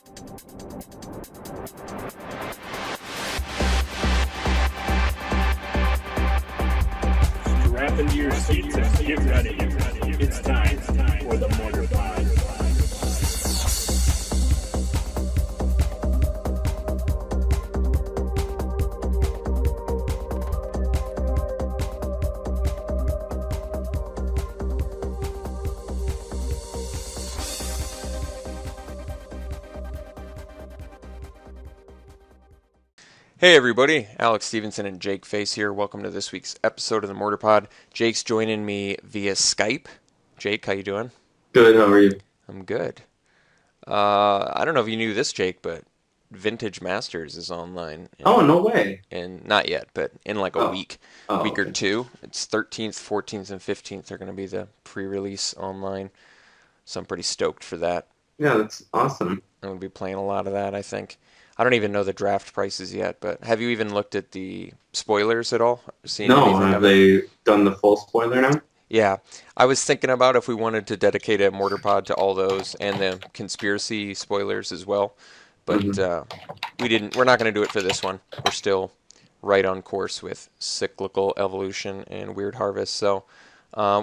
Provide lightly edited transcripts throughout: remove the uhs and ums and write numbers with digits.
Strap into your seats and get ready. It's time for the Mortarpod. Hey everybody, Alex Stephenson and Jake Faas here. Welcome to this week's episode of the Mortarpod. Jake's joining me via Skype. Jake, how you doing? Good, how are you? I'm good. I don't know if you knew this, Jake, but Vintage Masters is online. Oh, no way. And not yet, but in like a week or Okay. two. It's 13th, 14th, and 15th are going to be the pre-release online. So I'm pretty stoked for that. Yeah, that's awesome. I'm going to be playing a lot of that, I think. I don't even know the draft prices yet, but have you even looked at the spoilers at all? Seen No, anything have of it? they done the full spoiler now? Yeah, I was thinking about if we wanted to dedicate a Mortarpod to all those and the conspiracy spoilers as well, but we didn't. We're not going to do it for this one. We're still right on course with cyclical evolution and weird harvest, so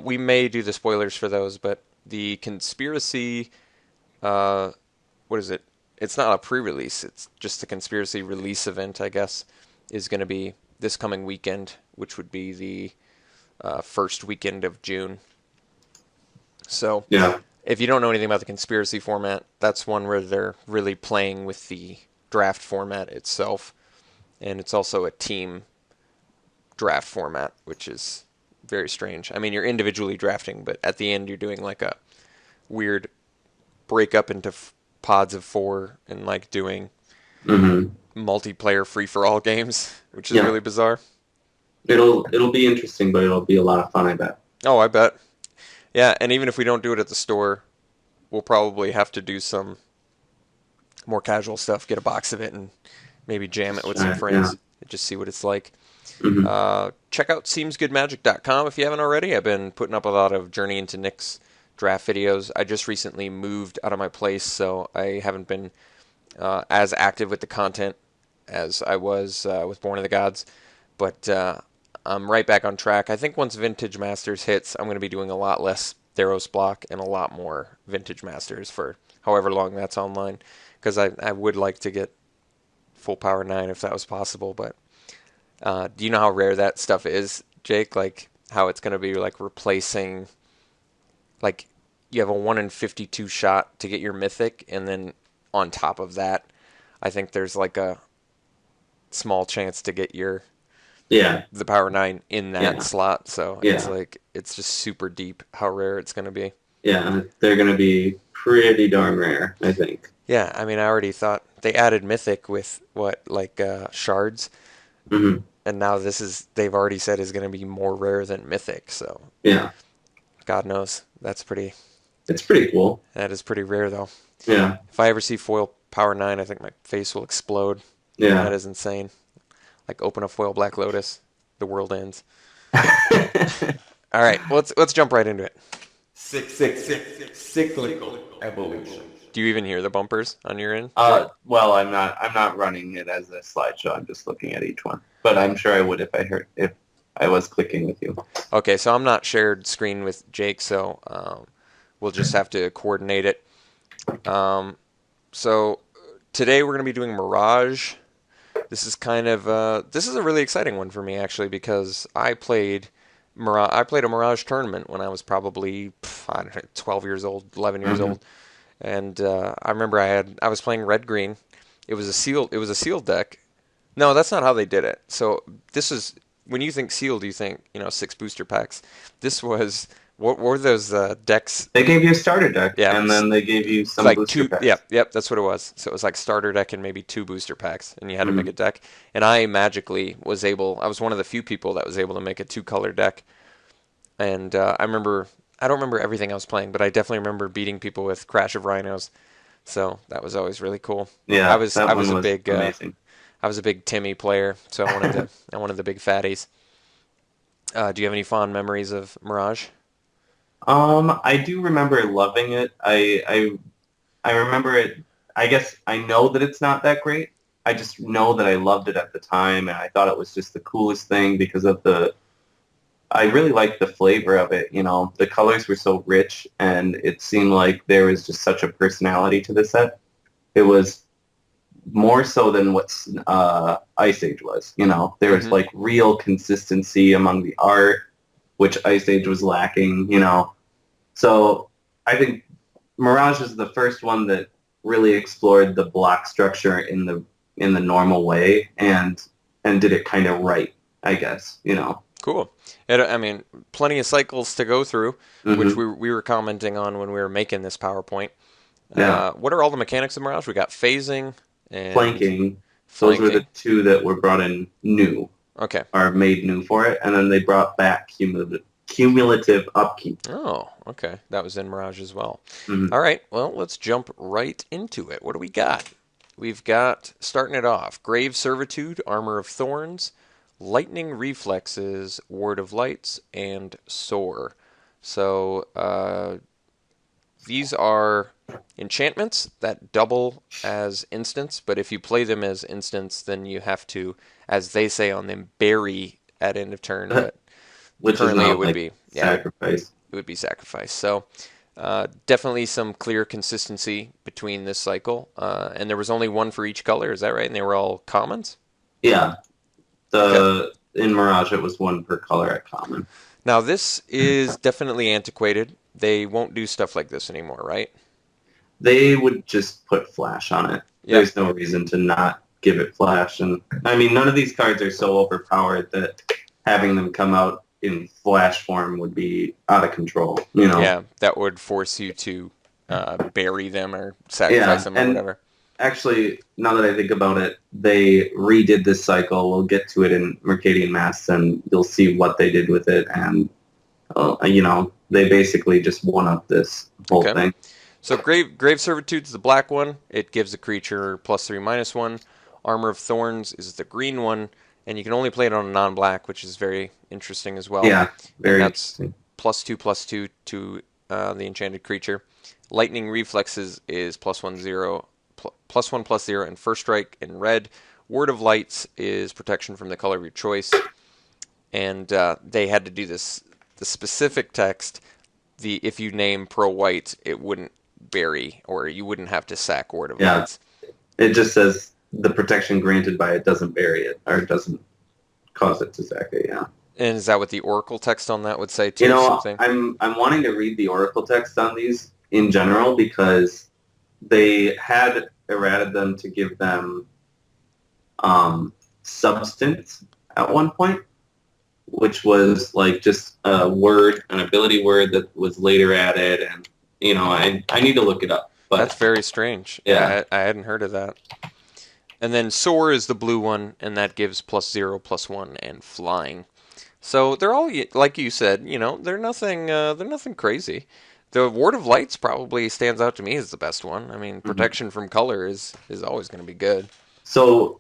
we may do the spoilers for those. But the conspiracy, what is it? It's not a pre-release. It's just the conspiracy release event, I guess, is going to be this coming weekend, which would be the first weekend of June. So Yeah. if you don't know anything about the conspiracy format, that's one where they're really playing with the draft format itself. And it's also a team draft format, which is very strange. I mean, you're individually drafting, but at the end you're doing like a weird break up into pods of 4 and like doing multiplayer free-for-all games, which is Yeah. really bizarre. It'll be interesting, but it'll be a lot of fun, I bet. Oh, I bet. Yeah, and even if we don't do it at the store, we'll probably have to do some more casual stuff, get a box of it, and maybe jam it with some friends and just see what it's like. Check out SeemsGoodMagic.com if you haven't already. I've been putting up a lot of Journey into Nyx draft videos. I just recently moved out of my place, so I haven't been as active with the content as I was with Born of the Gods. But I'm right back on track. I think once Vintage Masters hits, I'm going to be doing a lot less Theros block and a lot more Vintage Masters for however long that's online. Because I would like to get full power 9 if that was possible. But do you know how rare that stuff is, Jake? Like how it's going to be like replacing, like you have a 1 in 52 shot to get your mythic, and then on top of that, I think there's like a small chance to get your the power 9 in that slot. So it's like it's just super deep how rare it's going to be. Yeah, they're going to be pretty darn rare, I think. Yeah, I mean, I already thought they added mythic with what, like shards, Mm-hmm. and now they've already said is going to be more rare than mythic. So Yeah, God knows it's pretty cool. that is pretty rare though. Yeah, If I ever see foil power 9, I think my face will explode. yeah. That is insane. Like open a foil Black Lotus, the world ends. All right, let's jump right into it. Cyclical evolution. Do you even hear the bumpers on your end? Well, I'm not running it as a slideshow. I'm just looking at each one. But I'm sure I would if I was clicking with you. Okay, so I'm not shared screen with Jake, so we'll just have to coordinate it. So today we're going to be doing Mirage. This is this is a really exciting one for me actually because I played a Mirage tournament when I was probably 12 years old, 11 years old, and I remember I was playing red green. It was a sealed deck. No, that's not how they did it. So this is when you think sealed, you think 6 booster packs. This was what were those decks? They gave you a starter deck, Yeah, and then they gave you some like booster 2. packs. Yep, that's what it was. So it was like starter deck and maybe 2 booster packs, and you had to make a deck. And I magically was able. I was one of the few people that was able to make a 2-color deck. And I don't remember everything I was playing, but I definitely remember beating people with Crash of Rhinos. So that was always really cool. Yeah, I was a big amazing. I was a big Timmy player, so I wanted the big fatties. Do you have any fond memories of Mirage? I do remember loving it. I remember it I guess I know that it's not that great. I just know that I loved it at the time, and I thought it was just the coolest thing because of I really liked the flavor of it. The colors were so rich, and it seemed like there was just such a personality to the set. It was more so than what Ice Age was. There was like real consistency among the art, which Ice Age was lacking. So I think Mirage is the first one that really explored the block structure in the normal way and did it kind of right, I guess. Cool. I mean, plenty of cycles to go through, which we were commenting on when we were making this PowerPoint. Yeah. What are all the mechanics of Mirage? We got phasing and Flanking. Those were the two that were brought in new. Okay. Or made new for it, and then they brought back cumulative upkeep. Oh, okay. That was in Mirage as well. Mm-hmm. All right. Well, let's jump right into it. What do we got? We've got, starting it off, Grave Servitude, Armor of Thorns, Lightning Reflexes, Ward of Lights, and Soar. So these are enchantments that double as instants, but if you play them as instants, then you have to, as they say on them, bury at end of turn. But which currently is not it would like be sacrifice. It would be sacrifice. So definitely some clear consistency between this cycle. And there was only one for each color, is that right? And they were all commons? Yeah. In Mirage, it was one per color at common. Now, this is definitely antiquated. They won't do stuff like this anymore, right? They would just put flash on it. Yep. There's no reason to not give it flash. And I mean, none of these cards are so overpowered that having them come out in flash form would be out of control. Yeah, that would force you to bury them or sacrifice them or whatever. Actually, now that I think about it, they redid this cycle. We'll get to it in Mercadian Masks, and you'll see what they did with it. And, they basically just one-up this whole thing. So Grave Servitude is the black one. It gives a creature +3/-1. Armor of Thorns is the green one, and you can only play it on a non-black, which is very interesting as well. Yeah, very interesting. +2/+2 to the enchanted creature. Lightning Reflexes is +1/0, +1/+0, and first strike in red. Word of Lights is protection from the color of your choice. And they had to do this. The specific text, if you name pro-white, it wouldn't bury, or you wouldn't have to sack Word of Lights. It just says the protection granted by it doesn't bury it, or it doesn't cause it to sack it, yeah. And is that what the Oracle text on that would say too? I'm wanting to read the Oracle text on these in general because they had errated them to give them substance at one point, which was like just a word, an ability word that was later added, and I need to look it up. But that's very strange. Yeah, I hadn't heard of that. And then Soar is the blue one, and that gives +0/+1 and flying. So they're all, like you said, they're nothing crazy. The Ward of Lights probably stands out to me as the best one. I mean, protection from color is always going to be good. So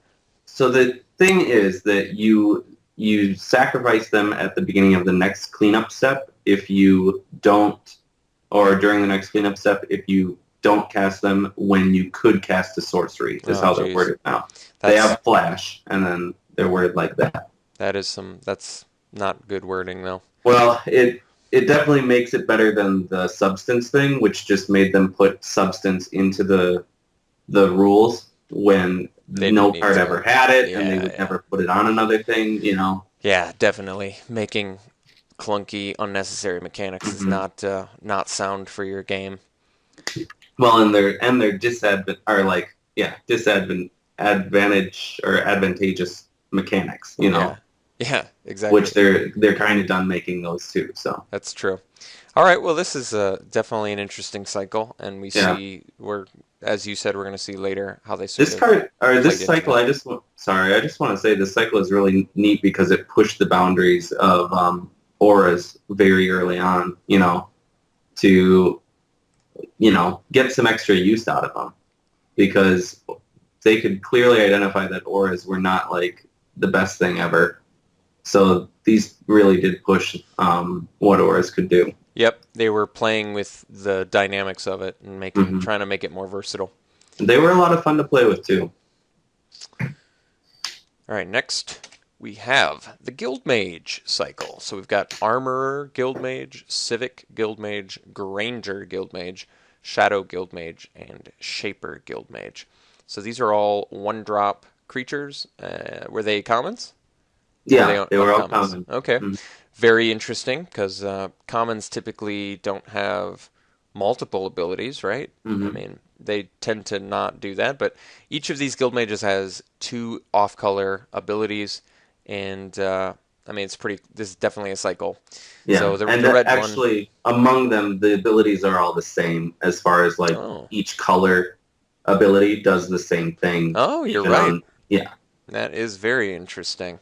the thing is that you sacrifice them at the beginning of the next cleanup step if you don't, or during the next cleanup step if you don't cast them when you could cast a sorcery, is how they're worded now. They have flash, and then they're worded like that. That's not good wording, though. Well, it definitely makes it better than the substance thing, which just made them put substance into the rules when no card ever had it, and they would never put it on another thing, Yeah, definitely. Making clunky, unnecessary mechanics is not sound for your game. Well, and their disadvantage or advantageous mechanics, Yeah, exactly. Which they're kind of done making those too. So that's true. All right, well, this is definitely an interesting cycle, and we see as you said, we're going to see later how they this cycle. I just want to say this cycle is really neat because it pushed the boundaries of auras very early on. To get some extra use out of them because they could clearly identify that auras were not like the best thing ever. So these really did push what auras could do. Yep, they were playing with the dynamics of it and trying to make it more versatile. They were a lot of fun to play with too. All right, next we have the Guild Mage cycle. So we've got Armorer Guild Mage, Civic Guild Mage, Granger Guild Mage, Shadow Guild Mage, and Shaper Guild Mage. So these are all 1-drop creatures. Were they commons? Yeah, they were all common. Okay. Mm-hmm. Very interesting, because commons typically don't have multiple abilities, right? Mm-hmm. I mean, they tend to not do that, but each of these guild mages has 2 off-color abilities, and I mean, this is definitely a cycle. Yeah, So the and red actually, among them, the abilities are all the same as far as like each color ability does the same thing. Oh, you're right. Yeah. That is very interesting.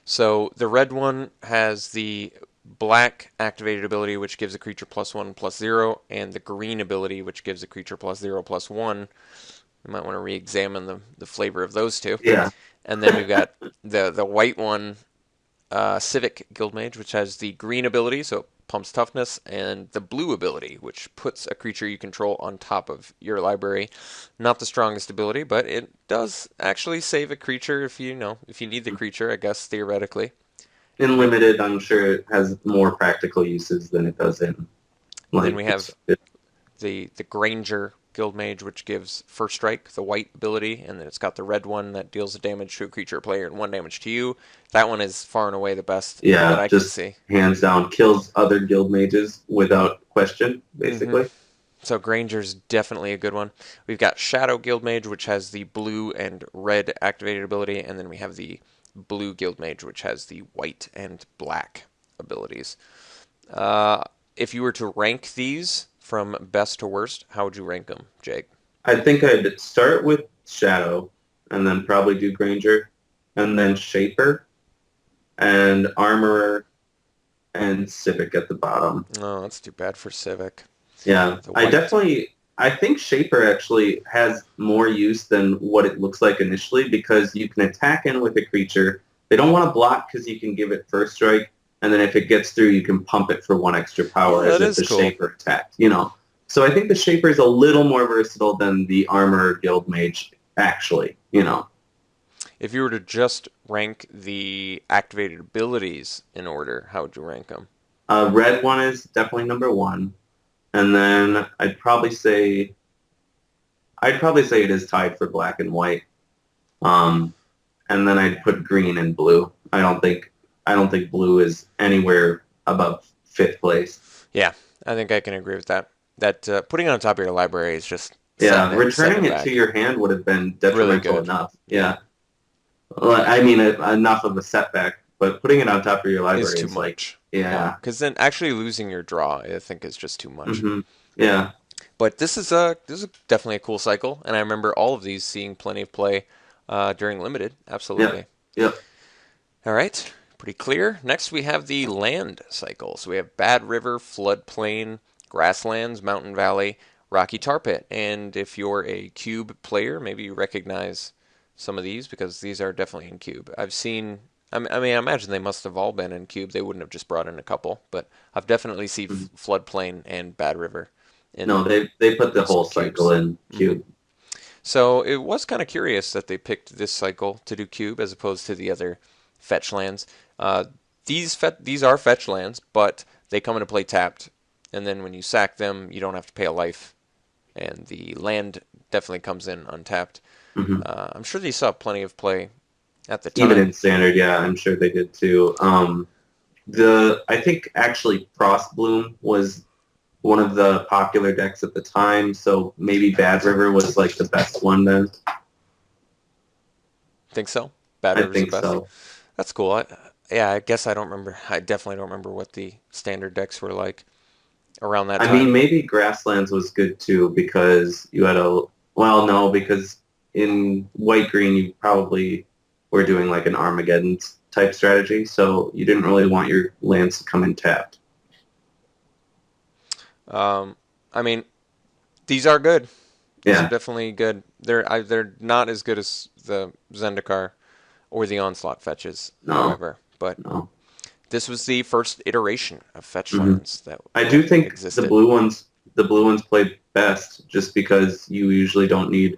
So the red one has the black activated ability, which gives a creature +1/+0, and the green ability, which gives a creature +0/+1. You might want to re-examine the flavor of those two. Yeah. And then we've got the white one, Civic Guildmage, which has the green ability, so it pumps toughness, and the blue ability, which puts a creature you control on top of your library. Not the strongest ability, but it does actually save a creature if you need the creature, I guess, theoretically. In limited, I'm sure it has more practical uses than it does in. Then we have the Granger Guildmage, which gives First Strike, the white ability, and then it's got the red one that deals a damage to a creature or player and 1 damage to you. That one is far and away the best that I can see. Hands down, kills other guild mages without question, basically. Mm-hmm. So Granger's definitely a good one. We've got Shadow Guildmage, which has the blue and red activated ability, and then we have the Blue Guildmage, which has the white and black abilities. If you were to rank these from best to worst, how would you rank them, Jake? I think I'd start with Shadow, and then probably do Granger, and then Shaper, and Armorer, and Civic at the bottom. Oh, that's too bad for Civic. Yeah, I think Shaper actually has more use than what it looks like initially, because you can attack in with a creature. They don't want to block because you can give it First Strike, and then if it gets through, you can pump it for 1 extra power as if the Shaper attacked, So I think the Shaper is a little more versatile than the Armor Guild Mage, actually, If you were to just rank the activated abilities in order, how would you rank them? Red one is definitely number 1. And then I'd probably say it is tied for black and white. And then I'd put green and blue. I don't think blue is anywhere above 5th place. Yeah, I think I can agree with that. That putting it on top of your library is just returning it to your hand would have been detrimental enough. Yeah. Well, I mean, enough of a setback, but putting it on top of your library is too much. Yeah. Because then actually losing your draw, I think, is just too much. Mm-hmm. Yeah. But this is definitely a cool cycle, and I remember all of these seeing plenty of play during Limited. Absolutely. Yep. All right. Pretty clear. Next, we have the land cycle. So we have Bad River, Floodplain, Grasslands, Mountain Valley, Rocky Tar Pit. And if you're a Cube player, maybe you recognize some of these, because these are definitely in Cube. I've seen... I mean, I imagine they must have all been in Cube. They wouldn't have just brought in a couple, but I've definitely seen Floodplain and Bad River. They put the whole cycle in Cube. So it was kind of curious that they picked this cycle to do Cube as opposed to the other fetch lands. These are fetch lands, but they come into play tapped, and then when you sack them, you don't have to pay a life, and the land definitely comes in untapped. Mm-hmm. I'm sure they saw plenty of play at the time. Even in Standard, yeah, I'm sure they did too. I think actually Frostbloom was one of the popular decks at the time, so maybe Bad River was like the best one then. Think so? Bad River's the best? So. That's cool. I guess I don't remember. I definitely don't remember what the standard decks were like around that time. I mean, maybe Grasslands was good too, because you had because in white-green you probably were doing like an Armageddon type strategy, so you didn't really want your lands to come in tapped. I mean, these are good. These are definitely good. They're not as good as the Zendikar or the Onslaught fetches, however. But this was the first iteration of fetch lands that I do think existed. the blue ones play best, just because you usually don't need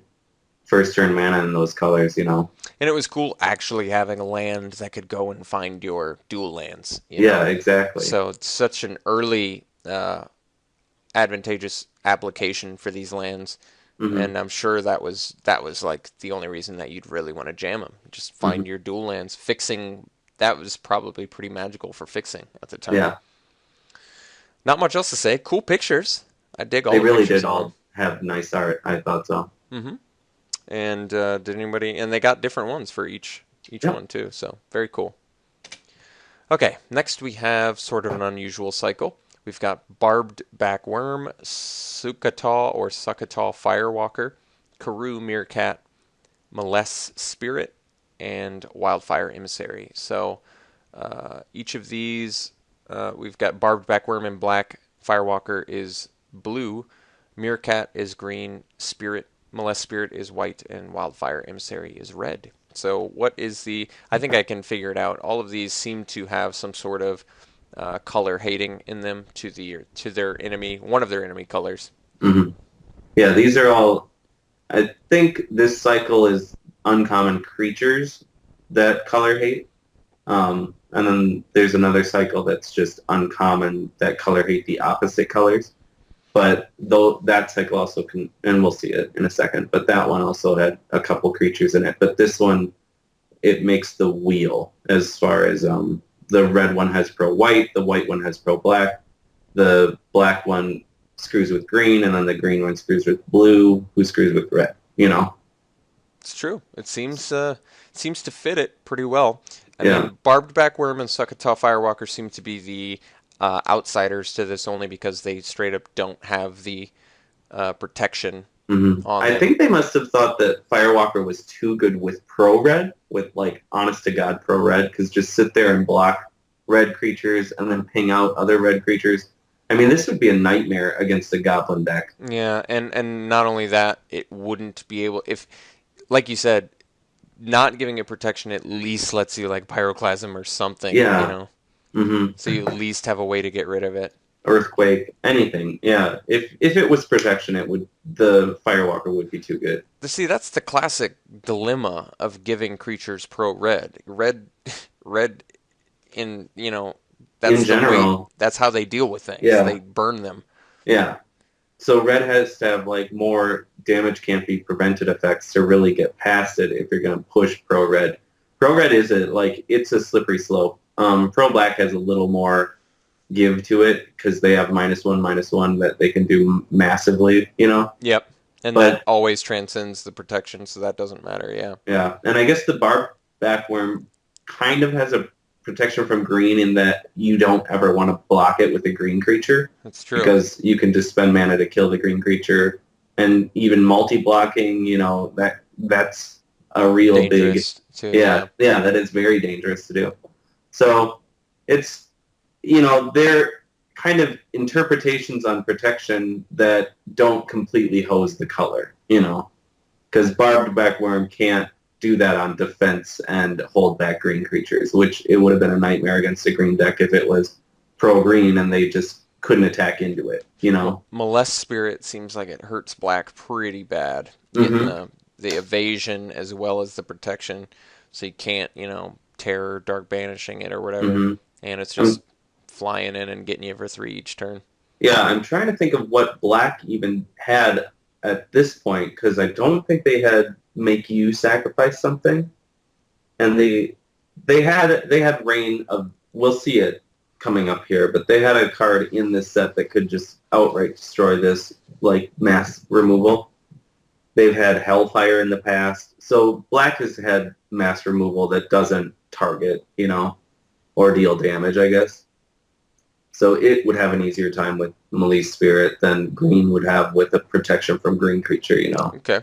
first turn mana in those colors, you know. And it was cool actually having a land that could go and find your dual lands. Yeah, exactly. So it's such an early advantageous application for these lands. Mm-hmm. And I'm sure that was like the only reason that you'd really want to jam them. Just find your dual lands. Fixing, that was probably pretty magical for fixing at the time. Yeah. Not much else to say. Cool pictures. I dig all They the really pictures. did all have nice art. I thought so. Mm-hmm. And did anybody? And they got different ones for each one too. So very cool. Okay, next we have sort of an unusual cycle. We've got Barbed Backworm, Sukkataw or Sukkataw Firewalker, Karoo Meerkat, Molest Spirit, and Wildfire Emissary. So each of these, we've got Barbed Backworm in black, Firewalker is blue, Meerkat is green, Molest Spirit is white, and Wildfire Emissary is red. So what is the... I think I can figure it out. All of these seem to have some sort of color hating in them to their enemy, one of their enemy colors. Mm-hmm. Yeah, these are all... I think this cycle is uncommon creatures that color hate. And then there's another cycle that's just uncommon that color hate the opposite colors. But though that cycle also can, and we'll see it in a second, but that one also had a couple creatures in it. But this one, it makes the wheel as far as the red one has pro-white, the white one has pro-black, the black one screws with green, and then the green one screws with blue, who screws with red, you know? It's true. It seems to fit it pretty well. I mean, Barbed Backworm and Sukkataw Firewalker seem to be the outsiders to this only because they straight up don't have the protection on I think they must have thought that Firewalker was too good with pro-red, with like honest-to-God pro-red, because just sit there and block red creatures and then ping out other red creatures. I mean, this would be a nightmare against a Goblin deck. Yeah, and not only that, it wouldn't be able... if, like you said, not giving it protection at least lets you like Pyroclasm or something, you know? Mm-hmm. So you at least have a way to get rid of it. Earthquake, anything. Yeah. If it was protection, the Firewalker would be too good. See, that's the classic dilemma of giving creatures pro-red. Red in, you know, that's in general, that's how they deal with things. Yeah. They burn them. Yeah. So red has to have like more damage can't be prevented effects to really get past it if you're going to push pro-red. Pro-red is it's a slippery slope. Pro-black has a little more give to it because they have -1/-1 that they can do massively, you know? Yep. And that always transcends the protection, so that doesn't matter, yeah. Yeah. And I guess the Barbed Backworm kind of has a protection from green in that you don't ever want to block it with a green creature. That's true. Because you can just spend mana to kill the green creature. And even multi-blocking, you know, that's a real dangerous big... too, yeah, that is very dangerous to do. So it's, you know, they're kind of interpretations on protection that don't completely hose the color, you know, because Barbed Backworm can't do that on defense and hold back green creatures, which it would have been a nightmare against a green deck if it was pro-green and they just couldn't attack into it, you know. Molest Spirit seems like it hurts black pretty bad. Getting the evasion as well as the protection, so you can't, you know, terror, dark banishing it or whatever, and it's just flying in and getting you for 3 each turn. Yeah, I'm trying to think of what black even had at this point, because I don't think they had make you sacrifice something, and they had Reign of, we'll see it coming up here, but they had a card in this set that could just outright destroy this, like mass removal. They've had Hellfire in the past, so black has had mass removal that doesn't target, you know, or deal damage, I guess. So it would have an easier time with Molest Spirit than green would have with a protection from green creature, you know. Okay.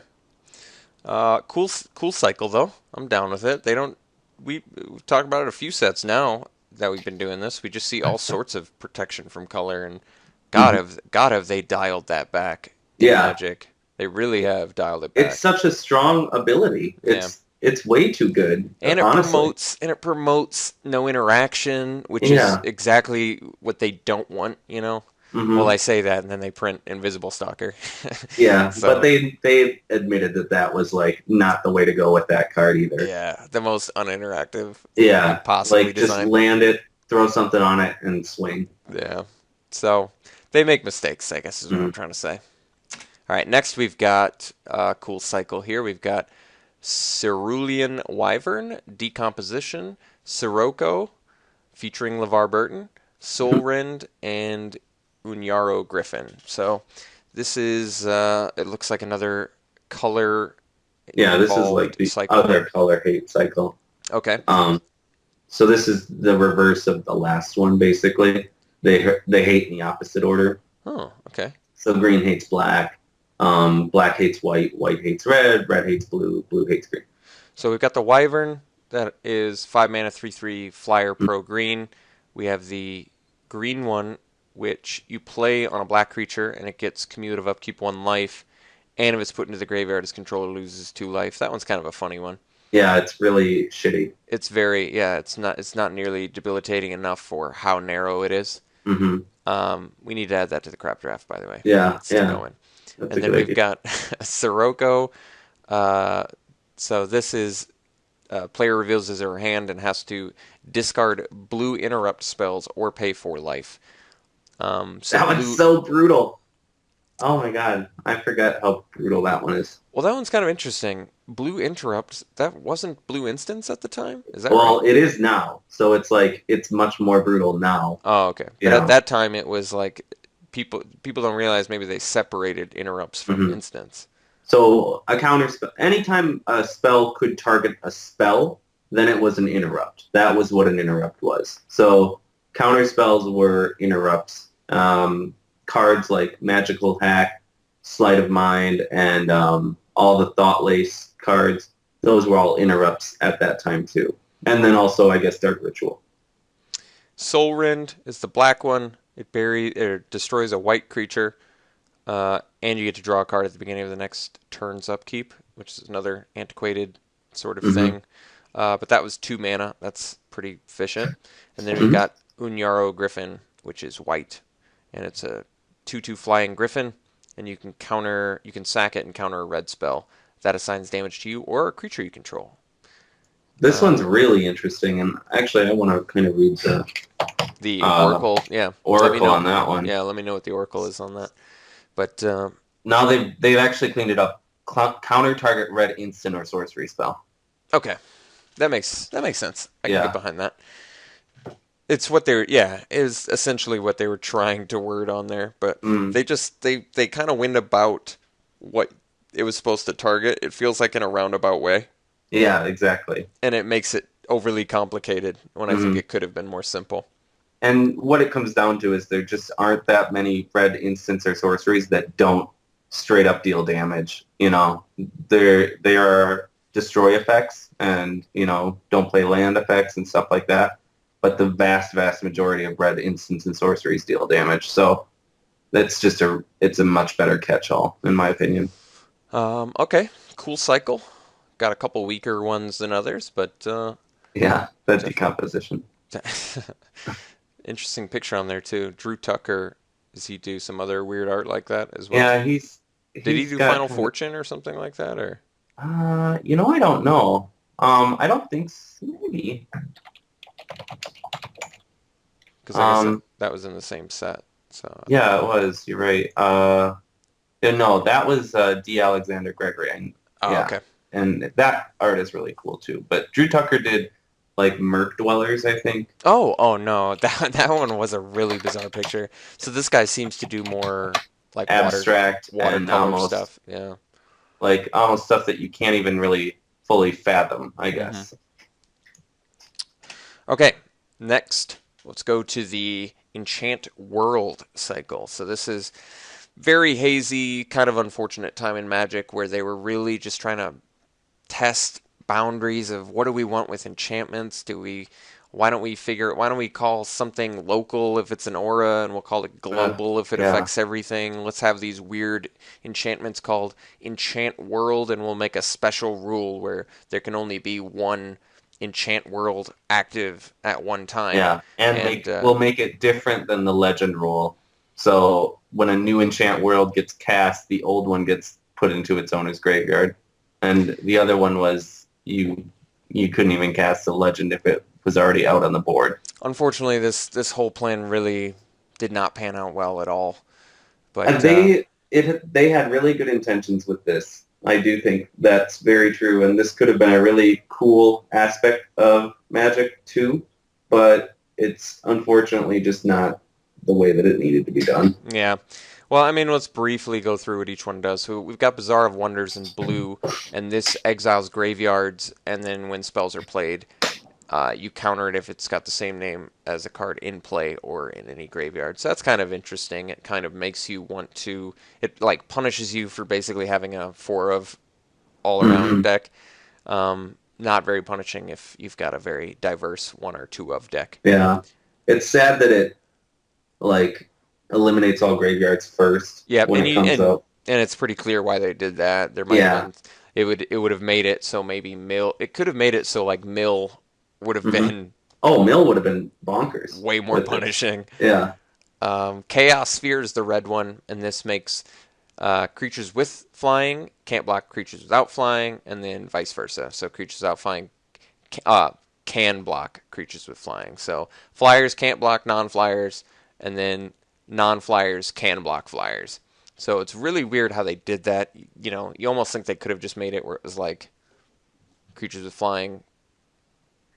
Cool cycle though. I'm down with it. We've talked about it a few sets now that we've been doing this. We just see all sorts of protection from color, and God have they dialed that back in Magic. They really have dialed it back. It's such a strong ability. It's way too good. And it promotes no interaction, which is exactly what they don't want, you know. Well, I say that, and then they print Invisible Stalker. Yeah, So, but they admitted that that was like not the way to go with that card either. yeah, the most uninteractive thing you Yeah, could possibly like just design. land it, throw something on it, and swing. Yeah. So they make mistakes, I guess is what I'm Mhm. trying to say. All right, next we've got a cool cycle here. We've got Cerulean Wyvern, Decomposition, Sirocco, featuring LeVar Burton, Soulrend, and Unyaro Griffin. So this is, it looks like another color Yeah, this is like involved the cycle. other color hate cycle. Okay. So this is the reverse of the last one, basically. They hate in the opposite order. Oh, okay. So green hates black, black hates white, white hates red, red hates blue, blue hates green. So we've got the Wyvern that is 5 mana, 3/3 flyer pro green. We have the green one, which you play on a black creature and it gets cumulative upkeep 1 life. And if it's put into the graveyard, its controller loses 2 life. That one's kind of a funny one. Yeah, it's really shitty. It's very, yeah, it's not nearly debilitating enough for how narrow it is. Hmm. We need to add that to the crap draft, by the way. Yeah, It's yeah. going. That's And a then good we've idea. got Sirocco. So this is player reveals his or her hand and has to discard blue interrupt spells or pay 4 life. So That one's blue. so brutal. Oh my god, I forgot how brutal that one is. Well, that one's kind of interesting. Blue interrupt. That wasn't blue instance at the time. Is that Well, right? it is now, so it's like it's much more brutal now. Oh, okay. You But at know. that time, it was like people don't realize maybe they separated interrupts from Hmm. instance. So a counter spell, anytime a spell could target a spell, then it was an interrupt. That was what an interrupt was. So counter spells were interrupts. Cards like Magical Hack, Sleight of Mind, and all the Thought Lace cards, those were all interrupts at that time too. And then also, I guess, Dark Ritual. Soulrend is the black one. It destroys a white creature, and you get to draw a card at the beginning of the next turn's upkeep, which is another antiquated sort of Hmm. thing. But that was 2 mana. That's pretty efficient. And then we've Hmm. got Unyaro Griffin, which is white, and it's a 2/2 flying griffin, and you can sack it and counter a red spell that assigns damage to you or a creature you control. This one's really interesting, and actually, I want to kind of read The uh, Oracle, yeah. Let me Oracle know. on that one. Yeah, let me know what the Oracle is on that. But Now they've actually cleaned it up. Counter target red instant or sorcery spell. okay, that makes sense. I can Yeah. get behind that. It's what they're is essentially what they were trying to word on there, but Mm. they kind of went about what it was supposed to target. It feels like in a roundabout way, Yeah, exactly. and it makes it overly complicated when I think Hmm. it could have been more simple. And what it comes down to is there just aren't that many red instants or sorceries that don't straight up deal damage. You know, they are destroy effects and don't play land effects and stuff like that. But the vast majority of red instants and sorceries deal damage. So it's a much better catch-all in my opinion. Okay, cool cycle. Got a couple weaker ones than others, but Yeah, the decomposition. interesting picture on there too. Drew Tucker, does he do some other weird art like that as well? Yeah, Did he he's do got Final Fortune or something like that, or? I don't know. I don't think maybe. Because I guess Um, that was in the same set. So yeah, it was. You're right. No, that was D. Alexander Gregory. oh, Yeah, okay. and that art is really cool too. But Drew Tucker did like Merc Dwellers, I think. Oh no, that one was a really bizarre picture. So this guy seems to do more like Abstract and watercolor almost stuff. Yeah. like almost stuff that you can't even really fully fathom, I Mm-hmm. guess. Okay, next, let's go to the Enchant World cycle. So this is very hazy, kind of unfortunate time in Magic where they were really just trying to test boundaries of what do we want with enchantments? Why don't we call something local if it's an aura and we'll call it global if it Yeah. affects everything? Let's have these weird enchantments called Enchant World and we'll make a special rule where there can only be one Enchant World active at one time. Yeah, and And we'll make it different than the legend rule. So when a new enchant world gets cast, the old one gets put into its owner's graveyard. And the other one was you couldn't even cast a legend if it was already out on the board. Unfortunately, this whole plan really did not pan out well at all. But And they had really good intentions with this. I do think that's very true, and this could have been a really cool aspect of Magic too, but it's unfortunately just not the way that it needed to be done. yeah. Well, I mean, let's briefly go through what each one does. So we've got Bazaar of Wonders in blue, and this exiles graveyards, and then when spells are played, you counter it if it's got the same name as a card in play or in any graveyard. So that's kind of interesting. It kind of makes you want to. It like punishes you for basically having a 4 of all around deck. Not very punishing if you've got a very diverse 1 or 2 of deck. Yeah. It's sad that it like eliminates all graveyards first Yeah, when it comes up. and it's pretty clear why they did that. There might have been, it would have made it so maybe mill. It could have made it so like mill would have been Mill would have been bonkers. way more punishing. Yeah. Chaos Sphere is the red one, and this makes creatures with flying can't block creatures without flying, and then vice versa. So creatures without flying can block creatures with flying. So flyers can't block non-flyers, and then non-flyers can block flyers. So it's really weird how they did that. You know, you almost think they could have just made it where it was like creatures with flying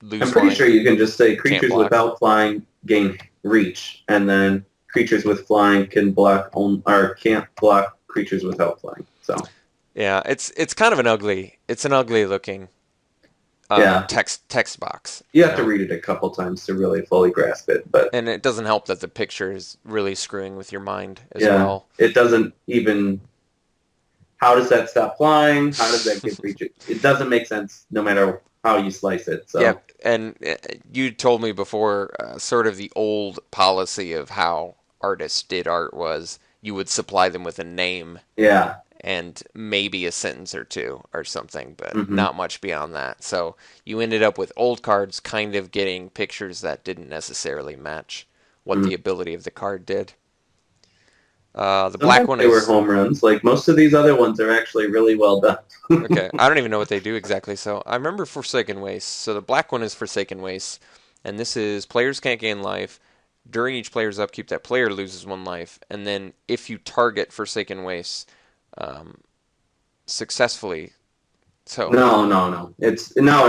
lose I'm pretty flying. sure you can just say creatures block. without flying gain reach, and then creatures with flying can block or can't block creatures without flying. So Yeah, it's kind of an ugly looking text box. you have to read it a couple times to really fully grasp it. But And it doesn't help that the picture is really screwing with your mind as well. It doesn't even. How does that stop flying? How does that get reach? It doesn't make sense no matter how you slice it. So Yeah, and you told me before, sort of the old policy of how artists did art was you would supply them with a name. Yeah. And maybe a sentence or two or something, but not much beyond that. So you ended up with old cards kind of getting pictures that didn't necessarily match what the ability of the card did. The black one they were home runs. Like most of these other ones are actually really well done. Okay, I don't even know what they do exactly. So I remember Forsaken Waste. So the black one is Forsaken Waste, and this is players can't gain life. During each player's upkeep, that player loses 1 life, and then if you target Forsaken Waste successfully, so No. It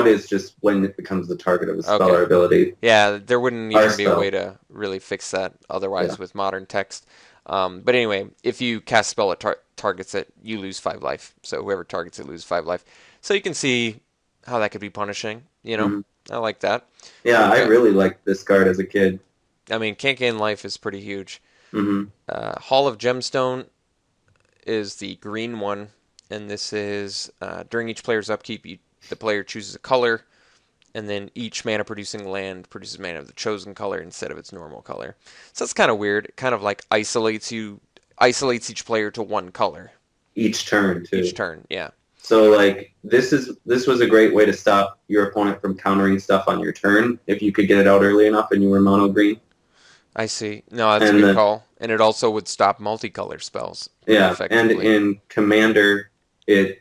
is just when it becomes the target of a spell or ability. Yeah, there wouldn't even be a way to really fix that otherwise with modern text. But anyway, if you cast a spell that targets it, you lose 5 life. So whoever targets it loses 5 life. So you can see how that could be punishing. You know, I like that. Yeah, I really liked this card as a kid. I mean, can't gain life is pretty huge. Hall of Gemstone is the green one, and this is during each player's upkeep, the player chooses a color, and then each mana-producing land produces mana of the chosen color instead of its normal color. So that's kind of weird. It kind of like isolates each player to 1 color. Each turn, too. Each turn, yeah. So, like, this was a great way to stop your opponent from countering stuff on your turn if you could get it out early enough and you were mono green. I see. No, that's a good call. And it also would stop multicolor spells. Yeah, and in Commander, it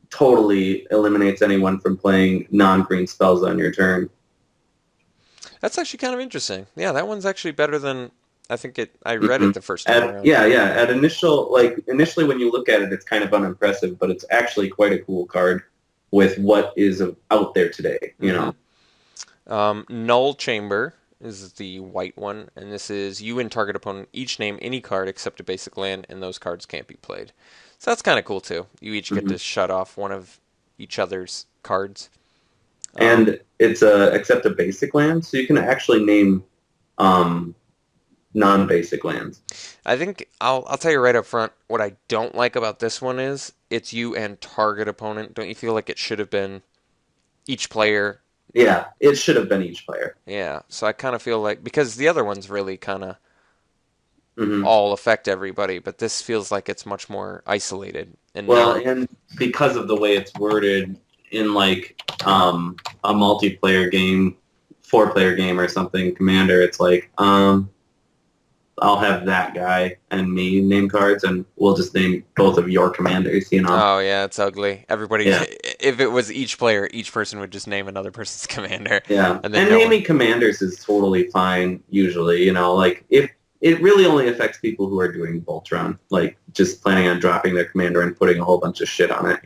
totally eliminates anyone from playing non-green spells on your turn. That's actually kind of interesting. Yeah, that one's actually better than I think I read it the first time around. Yeah. Initially when you look at it, it's kind of unimpressive, but it's actually quite a cool card with what is out there today. You know, Null Chamber is the white one, and this is you and target opponent each name any card except a basic land, and those cards can't be played. So that's kind of cool too. You each get to shut off one of each other's cards. And it's except a basic land, so you can actually name non-basic lands. I think I'll tell you right up front what I don't like about this one is it's you and target opponent. Don't you feel like it should have been each player? Yeah, it should have been each player. Yeah, so I kind of feel like because the other ones really kind of all affect everybody, but this feels like it's much more isolated. And and because of the way it's worded in like a multiplayer game, 4-player game or something, Commander, it's like I'll have that guy and me name cards, and we'll just name both of your commanders. Oh yeah, it's ugly. Everybody, Yeah, if it was each player, each person would just name another person's commander, yeah. and then And no one. naming commanders is totally fine. Usually, like if it really only affects people who are doing Voltron, like just planning on dropping their commander and putting a whole bunch of shit on it.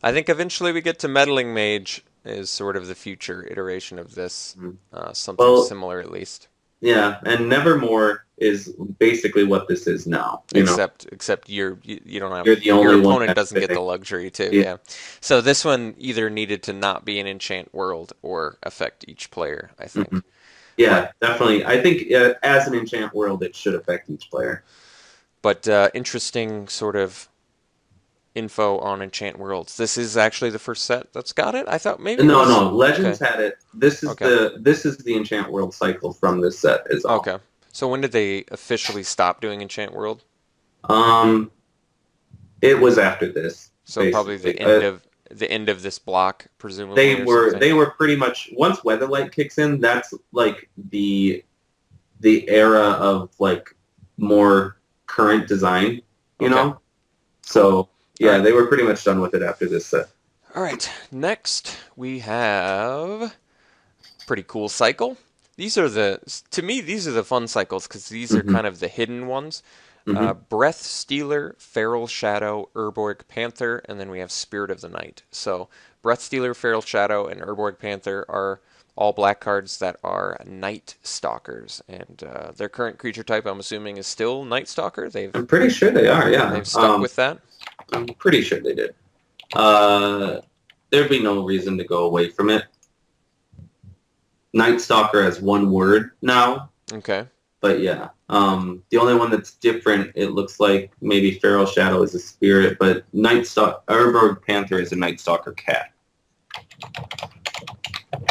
I think eventually we get to meddling mage is sort of the future iteration of this, Mhm. something Well, similar at least. yeah, and Nevermore is basically what this is now. Except you don't have You're the your only one opponent doesn't get the benefiting. luxury to, Yeah. yeah. So this one either needed to not be an enchant world or affect each player, I Mhm. think. But Yeah, definitely. I think as an enchant world, it should affect each player. but interesting sort of info on enchant worlds. This is actually the first set that's got it. I thought maybe it No, was no, Legends okay. had it. This is Okay. the enchant world cycle from this set is all. Okay. So when did they officially stop doing enchant world? Um, it was after this, So probably basically. the end of this block, They presumably, or were something. they were pretty much once Weatherlight kicks in, that's like the era of like more current design, you Okay, know? cool. So All yeah, right. they were pretty much done with it after this set. All right. Next, we have pretty cool cycle. To me, these are the fun cycles because these are Hmm. kind of the hidden ones. Hmm. Breath Stealer, Feral Shadow, Urborg Panther, and then we have Spirit of the Night. So Breath Stealer, Feral Shadow, and Urborg Panther are all black cards that are Night Stalkers, and their current creature type, I'm assuming, is still Night Stalker. I'm pretty sure they are, yeah. They've stuck with that. I'm pretty sure they did. Uh, there'd be no reason to go away from it. Night Stalker has one word now, Okay. but yeah. The only one that's different, it looks like maybe Feral Shadow is a spirit, but Urborg Panther is a Night Stalker cat.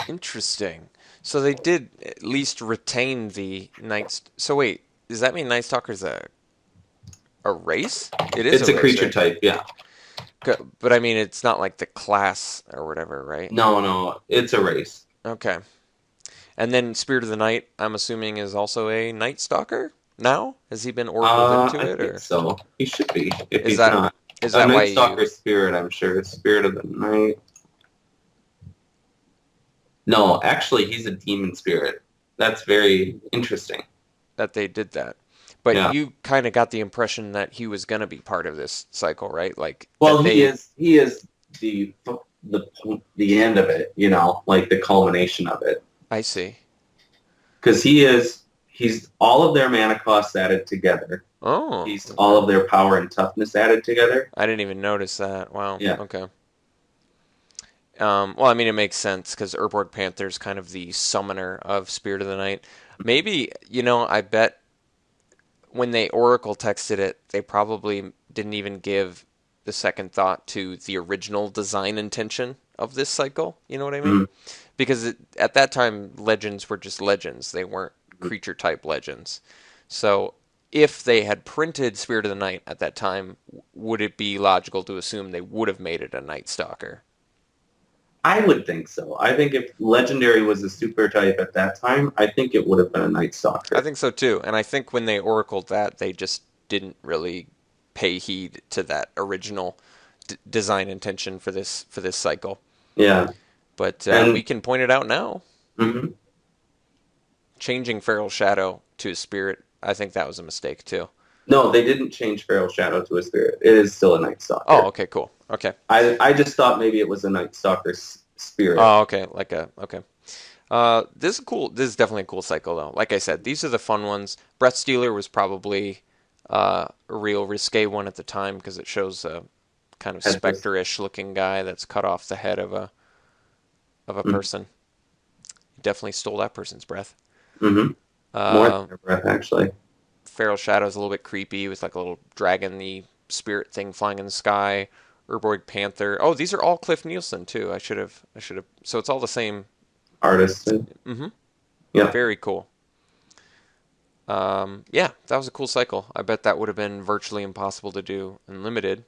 Interesting. So they did at least retain the Night. So wait, does that mean Night Stalker's a race? It is It's a a race, creature right? type, yeah. But I mean, it's not like the class or whatever, right? No, no, it's a race. Okay. And then Spirit of the Night, I'm assuming, is also a Night Stalker now? Has he been oracled into I it, think or so. He should be, if is he's that not. is A that why Night you? Stalker spirit, I'm sure. Spirit of the Night. No, actually, he's a demon spirit. That's very interesting. That they did that. But Yeah. you kind of got the impression that he was going to be part of this cycle, right? Like Well, that he they. is. He is the end of it. Like the culmination of it. I see. Because he's all of their mana costs added together. Oh, He's all okay. of their power and toughness added together. I didn't even notice that. Wow. Yeah. Okay. Well, I mean, it makes sense because Urborg Panther's kind of the summoner of Spirit of the Night. Maybe, I bet when they Oracle texted it, they probably didn't even give the second thought to the original design intention of this cycle. You know what I mean? Mhm. Because at that time, legends were just legends. They weren't creature type legends. So if they had printed Spirit of the Night at that time, would it be logical to assume they would have made it a Night Stalker? I would think so. I think if Legendary was a super type at that time, I think it would have been a Night I Stalker. think so too. And I think when they oracled that, they just didn't really pay heed to that original design intention for this cycle. Yeah. But we And can point it out now. mhm. Changing Feral Shadow to a spirit, I think that was a mistake too. No, they didn't change Feral Shadow to a spirit. It is still a Night Oh, Stalker. okay, cool. Okay. I just thought maybe it was a Night Stalker spirit. Oh, okay. Okay. This is cool. This is definitely a cool cycle though. Like I said, these are the fun ones. Breath Stealer was probably a real risque one at the time because it shows a kind of Headless. specter-ish looking guy that's cut off the head of a Mm-hmm. person. He definitely stole that person's breath. Mm-hmm. More than Uh, their breath, actually. Feral Shadow's a little bit creepy with like a little dragon-y spirit thing flying in the sky. Urborg Panther. Oh, these are all Cliff Nielsen too. I should have. So it's all the same. Artists. Mm-hmm. Yeah. Very cool. Yeah, that was a cool cycle. I bet that would have been virtually impossible to do in limited.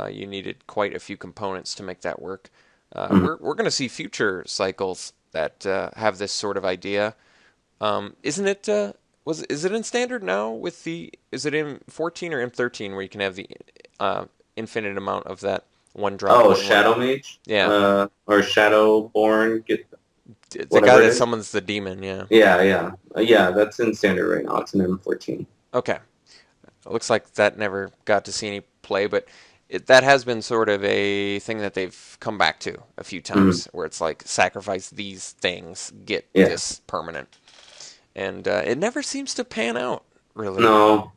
You needed quite a few components to make that work. Mm-hmm. We're going to see future cycles that have this sort of idea. Isn't it? is it in standard now with the, is it in 14 or M13 where you can have the infinite amount of that one drop? Oh, one one? Shadow Mage? Yeah. Or Shadowborn, The guy whatever it that is. summons the demon, yeah. Yeah, yeah. Yeah, that's in standard right now. It's an M14. Okay. It looks like that never got to see any play, but that has been sort of a thing that they've come back to a few Mhm. times, where it's like sacrifice these things, get Yeah. this permanent, and it never seems to pan out really. No,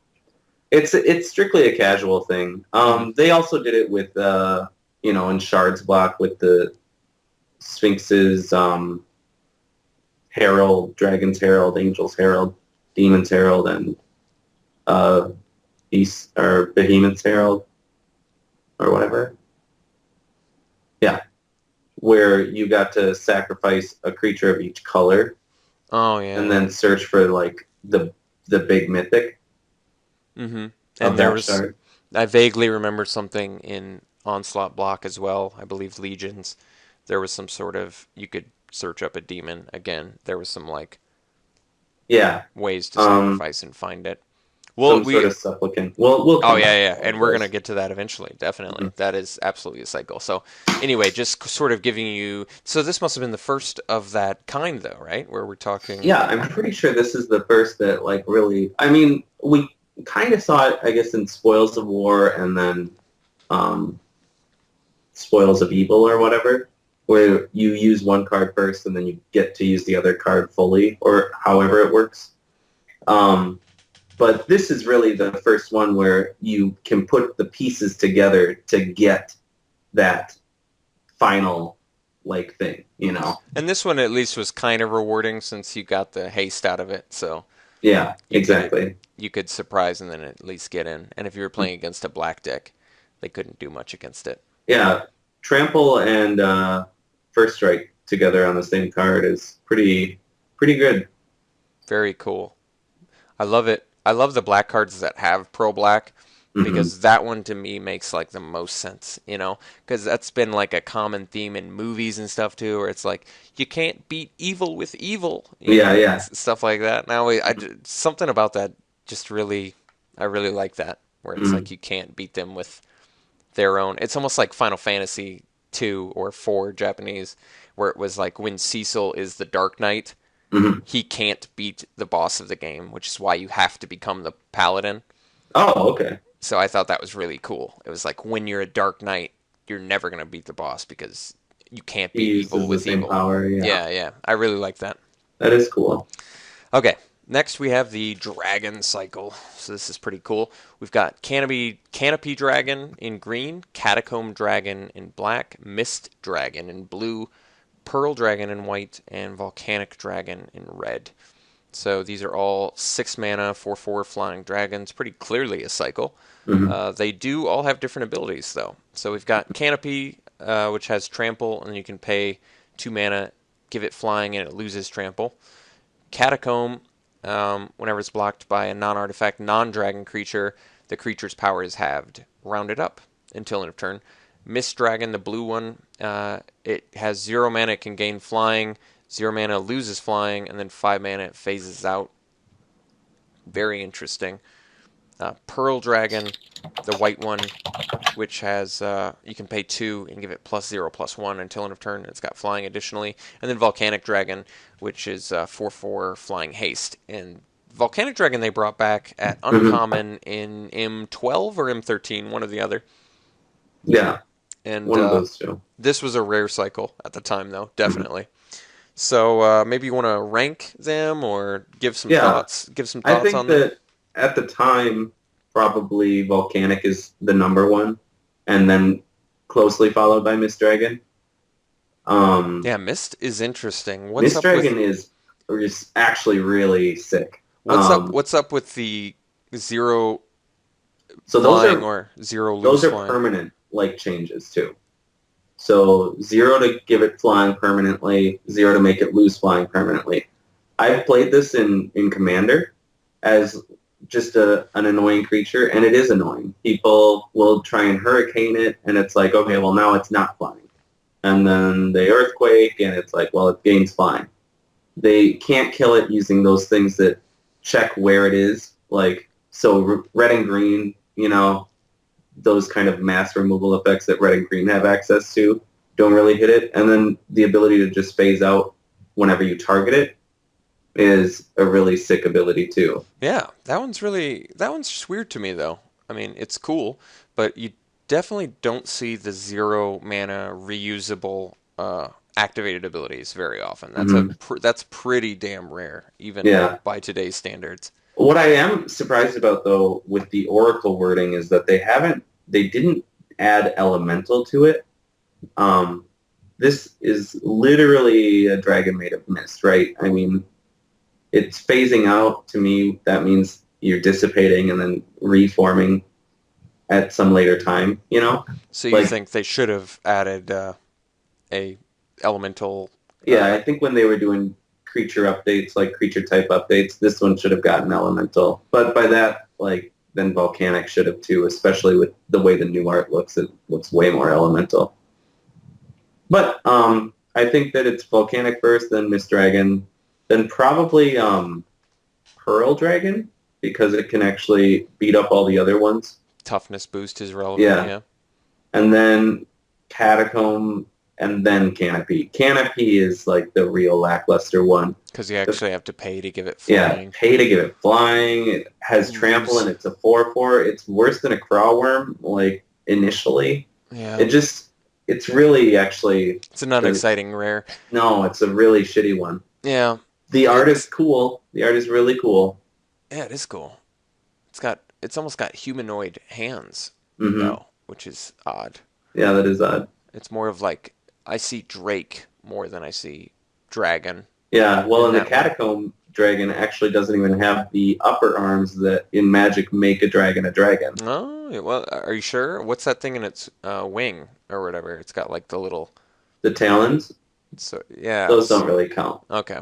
it's strictly a casual thing. Hmm. They also did it with in Shards block with the Sphinx's Herald, Dragon's Herald, Angel's Herald, Demon's Herald, and Beast or Behemoth's Herald or whatever. Yeah, where you got to sacrifice a creature of each color Oh yeah. and then search for like the big mythic Hmm. of And there that was, shard. I vaguely remember something in Onslaught block as well. I believe Legions. There was some sort of, you could search up a demon again. There was some like Yeah, ways to um, sacrifice and find it. Well, some sort of supplicant. We'll oh come yeah, back yeah, to all and of we're gonna those. get to that eventually. Definitely, Mhm. that is absolutely a cycle. So, anyway, just sort of giving you. So this must have been the first of that kind, though, right? Where we're talking. Yeah, I'm pretty sure this is the first that like really. I mean, we kind of saw it, I guess, in Spoils of War and then um, Spoils of Evil or whatever, where you use one card first and then you get to use the other card fully, or however it works. Um, but this is really the first one where you can put the pieces together to get that final like thing, you know? And this one at least was kind of rewarding since you got the haste out of it. So Yeah, you could exactly. you could surprise and then at least get in. And if you were playing against a black deck, they couldn't do much against it. Yeah, Trample and First Strike together on the same card is pretty good. Very cool. I love it. I love the black cards that have pro black, Hmm. because that one to me makes like the most sense, because that's been like a common theme in movies and stuff too, where it's like you can't beat evil with evil, Yeah, yeah. stuff like that. Now something about that just really, I really like that, where it's Hmm. like you can't beat them with their own. It's almost like Final Fantasy 2 or 4 Japanese, where it was like when Cecil is the Dark Knight, Hmm. he can't beat the boss of the game, which is why you have to become the paladin. Oh, okay. So I thought that was really cool. It was like when you're a Dark Knight, you're never going to beat the boss because you can't He beat evil uses the with same evil. power. Yeah, Yeah, yeah. I really like that. that is cool. Okay, next we have the Dragon Cycle. So this is pretty cool. We've got Canopy Dragon in green, Catacomb Dragon in black, Mist Dragon in blue, Pearl Dragon in white, and Volcanic Dragon in red. So these are all 6 mana, 4/4 flying dragons, pretty clearly a cycle. Hmm. They do all have different abilities, though. So we've got Canopy, which has Trample, and you can pay 2 mana, give it flying, and it loses Trample. Catacomb, whenever it's blocked by a non-artifact, non-dragon creature, the creature's power is halved, rounded up until end of turn. Mist Dragon, the blue one, it has 0 mana, it can gain flying, 0 mana loses flying, and then 5 mana it phases out. Very interesting. Pearl Dragon, the white one, which has you can pay 2 and give it +0/+1 until end of turn. It's got flying additionally, and then Volcanic Dragon, which is 4/4 flying haste. And Volcanic Dragon they brought back at Hmm. uncommon in M12 or M13, one or the other. Yeah, And one of those two. this was a rare cycle at the time, though, definitely. So maybe you want to rank them or give some Yeah, thoughts. Give some I thoughts think on them. that at the time, probably Volcanic is the number one, and then closely followed by Miss Dragon. Yeah, Mist is interesting. What's Miss up with Dragon is actually really sick. what's up? What's up with the 0 So flying or 0 those loose are flying? permanent like changes too. So 0 to give it flying permanently, 0 to make it lose flying permanently. I've played this in Commander as just an annoying creature, and it is annoying. People will try and hurricane it, and it's like, okay, well now it's not flying. And then they earthquake, and it's like, well, it gains flying. They can't kill it using those things that check where it is. Like, so red and green, you know, those kind of mass removal effects that red and green have access to don't really hit it. And then the ability to just phase out whenever you target it is a really sick ability too. Yeah, that one's just weird to me though. I mean, it's cool, but you definitely don't see the 0 mana reusable activated abilities very often. That's pretty damn rare, even Yeah. by today's standards. What I am surprised about though with the Oracle wording is that they didn't add elemental to it. This is literally a dragon made of mist, right? I mean, it's phasing out. To me, that means you're dissipating and then reforming at some later time, you know? So you think they should have added a elemental? Yeah, I think when they were doing creature updates, like creature type updates, this one should have gotten elemental. But by that, like, then volcanic should have too, especially with the way the new art looks. It looks way more elemental. But I think that it's volcanic first, then mist dragon, then probably pearl dragon, because it can actually beat up all the other ones. Toughness boost is relevant. Yeah. And then catacomb, and then canopy. Canopy is like the real lackluster one. Because you actually have to pay to give it flying. Yeah, pay to give it flying. It has trample and it's a 4/4. It's worse than a craw worm, like, initially. Yeah. It's really actually... It's an unexciting rare. No, it's a really shitty one. Yeah. The art is cool. The art is really cool. Yeah, it is cool. It's almost got humanoid hands, Mm-hmm. though, which is odd. Yeah, that is odd. It's more of like, I see Drake more than I see dragon. Yeah, well, and the that catacomb dragon actually doesn't even have the upper arms that in Magic make a dragon a dragon. Oh, well, are you sure? What's that thing in its wing or whatever? It's got like the little... The talons, So yeah. those don't really count. Okay.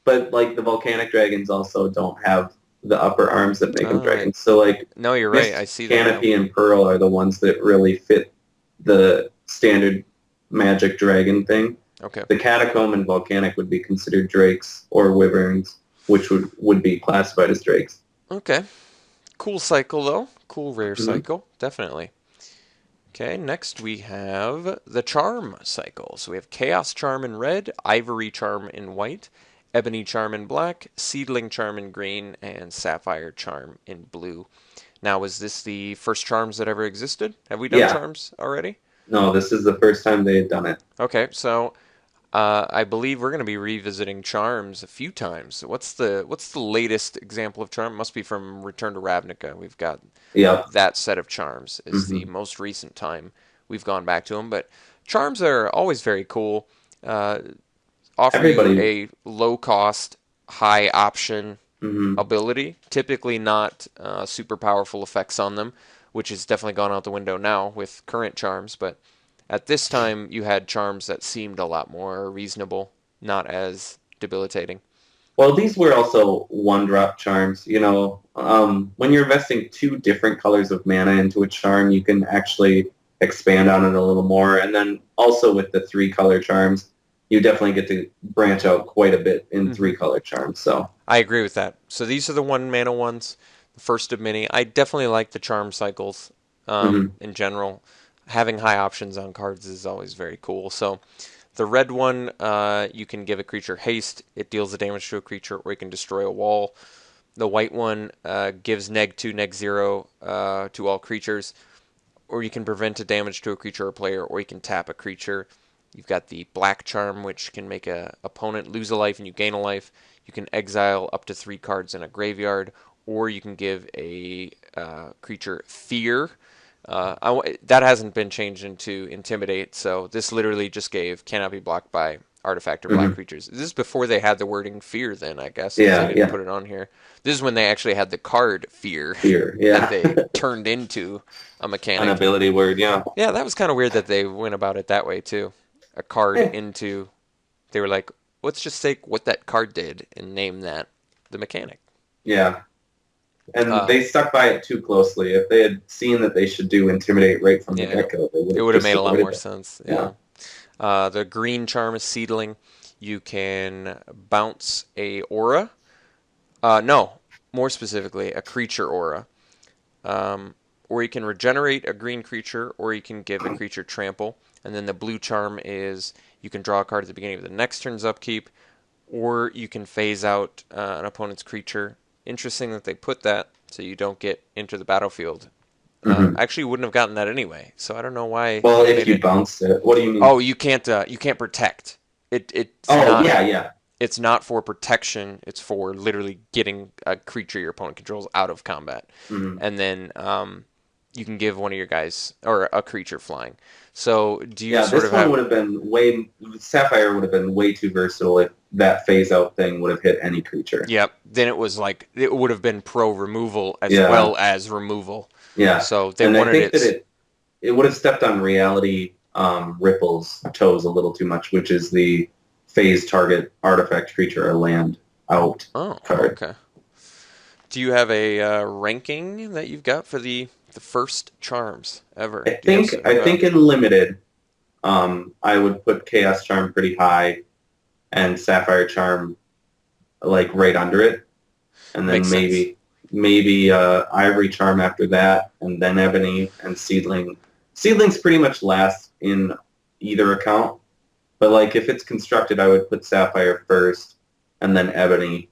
But like the volcanic dragons also don't have the upper arms that make them Oh, dragons. So like No, you're right. I see that now. canopy and pearl are the ones that really fit the standard Magic dragon thing. Okay. The catacomb and volcanic would be considered drakes or wyverns, which would be classified as drakes. Okay. Cool cycle, though. Cool rare Mhm. cycle. Definitely. Okay, next we have the Charm cycle. So we have Chaos Charm in red, Ivory Charm in white, Ebony Charm in black, Seedling Charm in green, and Sapphire Charm in blue. Now, is this the first charms that ever existed? Have we done Yeah. charms already? No, this is the first time they had done it. Okay, so I believe we're going to be revisiting charms a few times. What's the latest example of charm? Must be from Return to Ravnica. We've got Yep. that set of charms is the most recent time we've gone back to them. But charms are always very cool. Offer Everybody- you a low cost, high option hmm ability. Typically not super powerful effects on them, which has definitely gone out the window now with current charms. But at this time, you had charms that seemed a lot more reasonable, not as debilitating. Well, these were also one-drop charms. You know, when you're investing 2 different colors of mana into a charm, you can actually expand on it a little more. And then also with the 3-color charms, you definitely get to branch out quite a bit in 3-color charms. So I agree with that. So these are the 1 mana ones, the first of many. I definitely like the charm cycles in general. Having high options on cards is always very cool. So the red one, you can give a creature haste. It deals the damage to a creature, or you can destroy a wall. The white one gives -2, -0 to all creatures, or you can prevent a damage to a creature or player, or you can tap a creature. You've got the black charm, which can make a opponent lose a life and you gain a life. You can exile up to 3 cards in a graveyard, or you can give a creature fear. That hasn't been changed into intimidate, so this literally just gave cannot be blocked by artifact or black creatures. This is before they had the wording fear then, I guess. Yeah, They didn't put it on here. This is when they actually had the card fear yeah, that they turned into a mechanic. an ability word, yeah. Yeah, that was kind of weird that they went about it that way too. A card into... They were like, let's just take what that card did and name that the mechanic. Yeah. And they stuck by it too closely. If they had seen that they should do intimidate right from the get-go, they It would have made a lot avoided more it. sense. Yeah. The green charm is Seedling. you can bounce a aura. No, more specifically, a creature aura. Or you can regenerate a green creature, or you can give a creature trample. And then the blue charm is you can draw a card at the beginning of the next turn's upkeep, or you can phase out an opponent's creature. Interesting that they put that so you don't get into the battlefield. Actually, wouldn't have gotten that anyway, so I don't know why. Well, they if made you it. bounce it, what do you mean? Oh, you can't protect. It's Oh, not. yeah. It's not for protection. It's for literally getting a creature your opponent controls out of combat, and then you can give one of your guys or a creature flying. So do you Yeah, sort this of one have? would have been Sapphire would have been way too versatile if that phase out thing would have hit any creature. Yep. Then it was like it would have been pro removal as Yeah. well as removal. Yeah. So they And I wanted think that it. it would have stepped on Reality Ripple's toes a little too much, which is the phase target artifact creature or land out Oh, card. okay. Do you have a ranking that you've got for the first charms ever? I think in limited, I would put Chaos Charm pretty high, and Sapphire Charm like right under it, and then Makes sense. maybe Ivory Charm after that, and then Ebony and Seedling. Seedling's pretty much last in either account, but like if it's constructed, I would put Sapphire first, and then Ebony.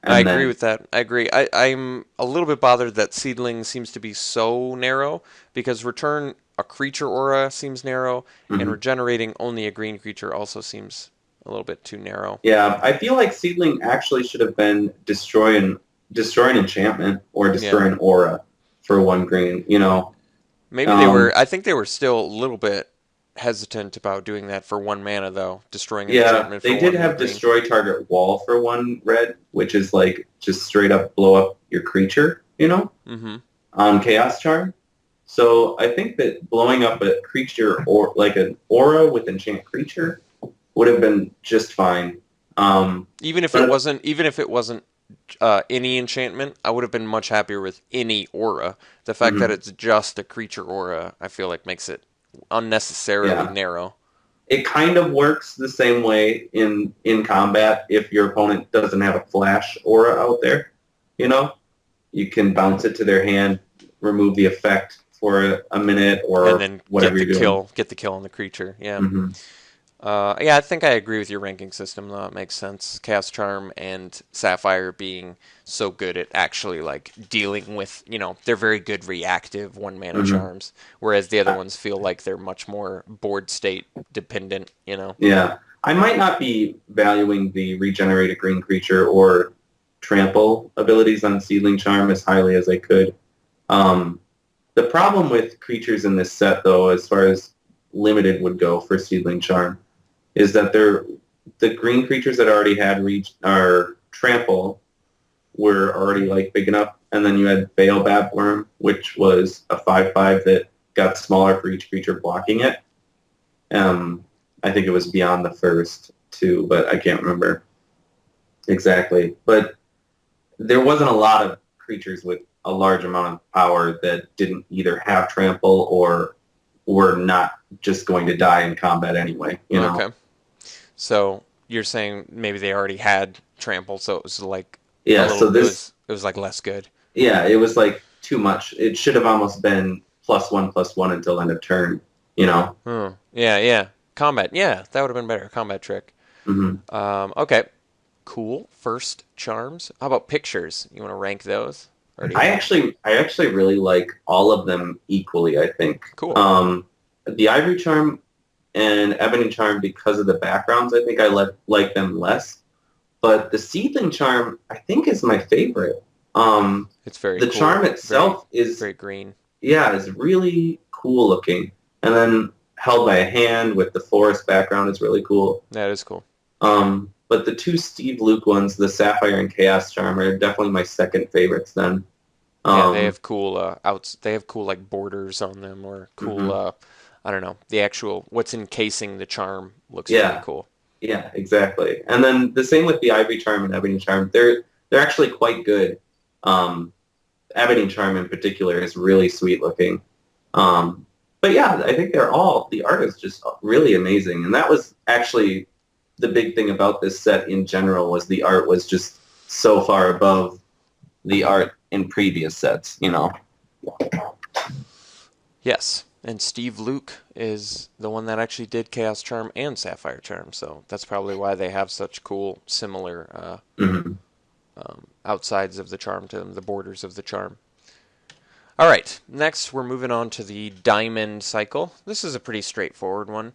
And I agree with that. I agree. I'm a little bit bothered that Seedling seems to be so narrow because return a creature aura seems narrow, and Mhm. regenerating only a green creature also seems a little bit too narrow. Yeah, I feel like Seedling actually should have been destroy an enchantment or destroy an aura for one green. Maybe they were. I think they were still a little bit hesitant about doing that for one mana, though. Destroying an Yeah, enchantment for they did one have green. destroy target wall for one red, which is like just straight up blow up your creature, Mm-hmm. on Chaos Charm. So I think that blowing up a creature or like an aura with enchant creature would have been just fine. Even if but it wasn't, any enchantment, I would have been much happier with any aura. The fact that Mhm. it's just a creature aura, I feel like makes it unnecessarily Yeah. narrow. It kind of works the same way in combat if your opponent doesn't have a flash aura out there. You can bounce it to their hand, remove the effect for a minute or And then whatever you're doing. get the kill on the creature. Yeah. hmm Yeah, I think I agree with your ranking system, though. It makes sense. Chaos Charm and Sapphire being so good at actually like dealing with, they're very good reactive one mana charms, whereas the other ones feel like they're much more board state dependent. Yeah. I might not be valuing the regenerate a green creature or trample abilities on Seedling Charm as highly as I could. The problem with creatures in this set, though, as far as limited would go for Seedling Charm, is that the green creatures that already had trample were already like big enough, and then you had Veil Babworm, which was a 5/5 that got smaller for each creature blocking it. I think it was beyond the first two, but I can't remember exactly. But there wasn't a lot of creatures with a large amount of power that didn't either have trample or were not just going to die in combat anyway. Okay. So you're saying maybe they already had trample, so it was like Yeah. So it was like less good. yeah, it was like too much. It should have almost been +1/+1 until end of turn. Yeah. Combat. Yeah, that would have been better. Combat trick. hmm Okay. Cool. First charms. How about pictures? You want to rank those? Or do you I actually really like all of them equally. I think. Cool. The Ivory Charm and Ebony Charm, because of the backgrounds, I think I like them less. But the Seedling Charm, I think, is my favorite. It's very the cool. charm itself is very green. Yeah, is really cool looking, and then held by a hand with the forest background is really cool. That is cool. But the two Steve Luke ones, the Sapphire and Chaos Charm, are definitely my second favorites. Then, Yeah, they have cool They have cool like borders on them, or cool. I don't know. The actual what's encasing the charm looks really cool. Yeah, exactly. And then the same with the Ivory Charm and Ebony Charm. They're actually quite good. Ebony Charm in particular is really sweet looking. But yeah, I think the art is just really amazing. And that was actually the big thing about this set in general was the art was just so far above the art in previous sets, you know. Yes, and Steve Luke is the one that actually did Chaos Charm and Sapphire Charm, so that's probably why they have such cool, similar outsides of the charm to them, the borders of the charm. All right, next we're moving on to the Diamond cycle. This is a pretty straightforward one.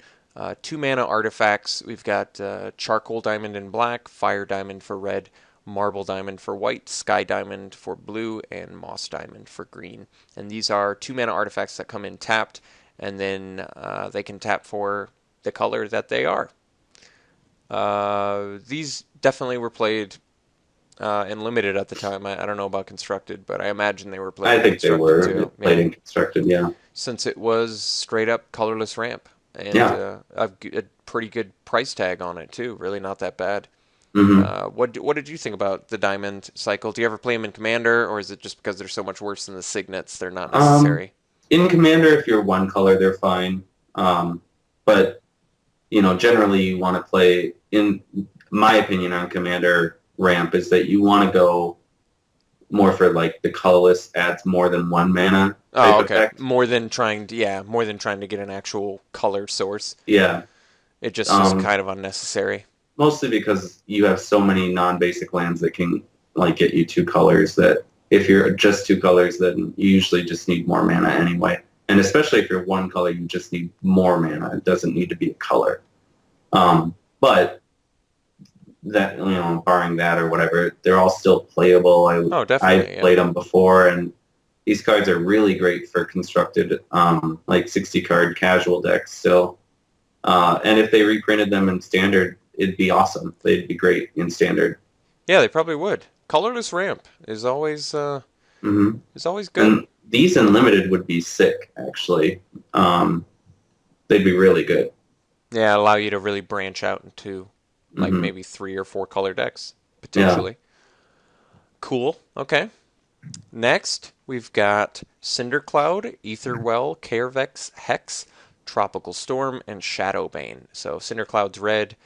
2 mana artifacts. We've got Charcoal Diamond in black, Fire Diamond for red, Marble Diamond for white, Sky Diamond for blue, and Moss Diamond for green. And these are 2 mana artifacts that come in tapped, and then they can tap for the color that they are. These definitely were played in limited at the time. I don't know about constructed, but I imagine they were played I in think they constructed were too. played in constructed, yeah. Since it was straight up colorless ramp. And Yeah. a pretty good price tag on it too. Really not that bad. Mm-hmm. What did you think about the Diamond cycle? Do you ever play them in Commander, or is it just because they're so much worse than the Signets they're not necessary? In Commander, if you're one color, they're fine. But, you know, generally you want to play, in my opinion on Commander ramp, is that you want to go more for, like, the colorless adds more than 1 mana type Oh, okay. effect. More than trying to get an actual color source. Yeah. It just is kind of unnecessary. Mostly because you have so many non-basic lands that can, like, get you 2 colors that if you're just 2 colors, then you usually just need more mana anyway. And especially if you're 1 color, you just need more mana. It doesn't need to be a color. But that, you know, barring that or whatever, they're all still playable. Oh, definitely. I've played them before, and these cards are really great for constructed, like 60-card casual decks still. And if they reprinted them in Standard, it'd be awesome. They'd be great in Standard. Yeah, they probably would. Colorless ramp is always good. And these in Limited would be sick, actually. They'd be really good. Yeah, allow you to really branch out into like maybe 3 or 4 color decks potentially. Yeah. Cool. Okay. Next, we've got Cindercloud, Aetherwell, Carevex, Hex, Tropical Storm, and Shadowbane. So Cindercloud's red,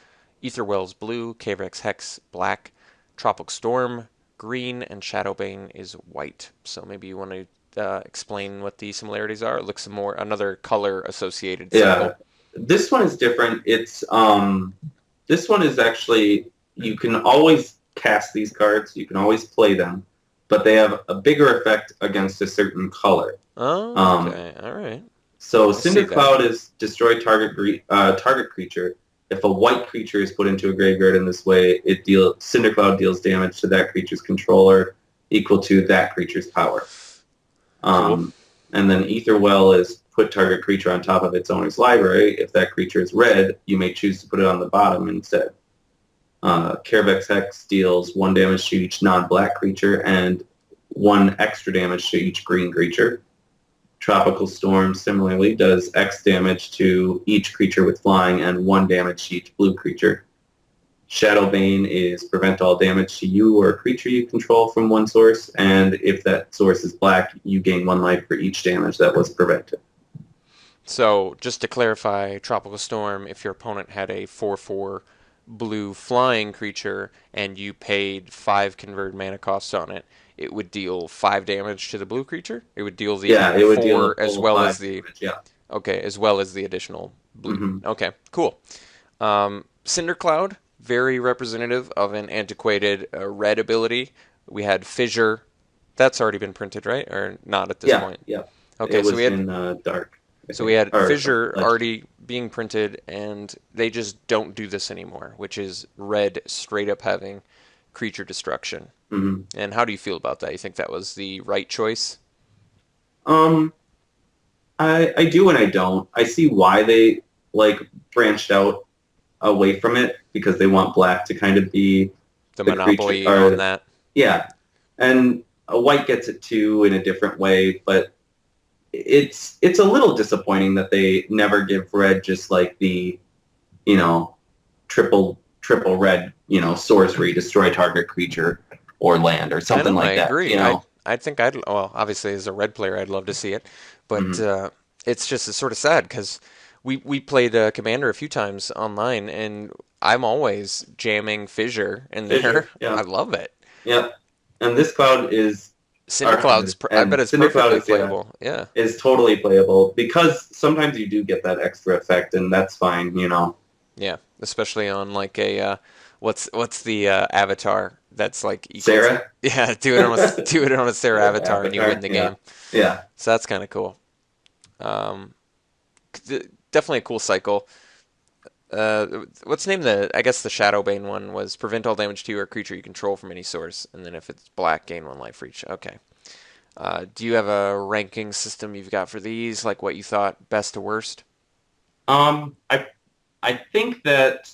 Aetherwell's blue, Carevex Hex black, Tropical Storm green, and Shadowbane is white. So maybe you want to explain what the similarities are. It looks another color associated symbol. Yeah. This one is different. It's this one is actually, you can always cast these cards, you can always play them, but they have a bigger effect against a certain color. Oh, okay. All right. So Cindercloud is destroy target creature. If a white creature is put into a graveyard in this way, Cindercloud deals damage to that creature's controller equal to that creature's power. Cool. And then Aetherwell is put target creature on top of its owner's library. If that creature is red, you may choose to put it on the bottom instead. Carevex Hex deals 1 damage to each non-black creature and 1 extra damage to each green creature. Tropical Storm similarly does X damage to each creature with flying and 1 damage to each blue creature. Shadowbane is prevent all damage to you or a creature you control from one source, and if that source is black, you gain 1 life for each damage that was prevented. So, just to clarify, Tropical Storm, if your opponent had a 4/4 blue flying creature and you paid 5 converted mana costs on it, it would deal 5 damage to the blue creature? It would deal the 4 as well as the damage, yeah. Okay, as well as the additional blue. Mm-hmm. Okay, cool. Cindercloud, very representative of an antiquated red ability. We had Fissure. That's already been printed, right? Or not at this point? Yeah. Okay, so we had in dark. So we had Fissure already being printed, and they just don't do this anymore, which is red straight up having creature destruction. Mm-hmm. And how do you feel about that? You think that was the right choice? I do and I don't. I see why they branched out away from it, because they want black to kind of be the monopoly on that. Yeah, and a white gets it too in a different way, but it's a little disappointing that they never give red just like the, triple red, sorcery, destroy target creature or land or something like that. I agree. I think obviously as a red player, I'd love to see it, but it's sort of sad because We played Commander a few times online, and I'm always jamming Fissure in there. Fissure, yeah. I love it. Yeah. And this cloud is, I bet it's Cindercloud perfectly is, yeah, playable. Yeah. is totally playable because sometimes you do get that extra effect, and that's fine, you know. Yeah, especially on like a what's the avatar that's like equal to, Sarah? yeah, do it on a Sarah Yeah, avatar and you Avatar, win the yeah. game. Yeah. So that's kind of cool. Um, Definitely a cool cycle. What's the name? I guess the Shadowbane one was prevent all damage to you or creature you control from any source, and then if it's black, gain 1 life for each. Okay. Do you have a ranking system you've got for these? Like what you thought best to worst? Um, I I think that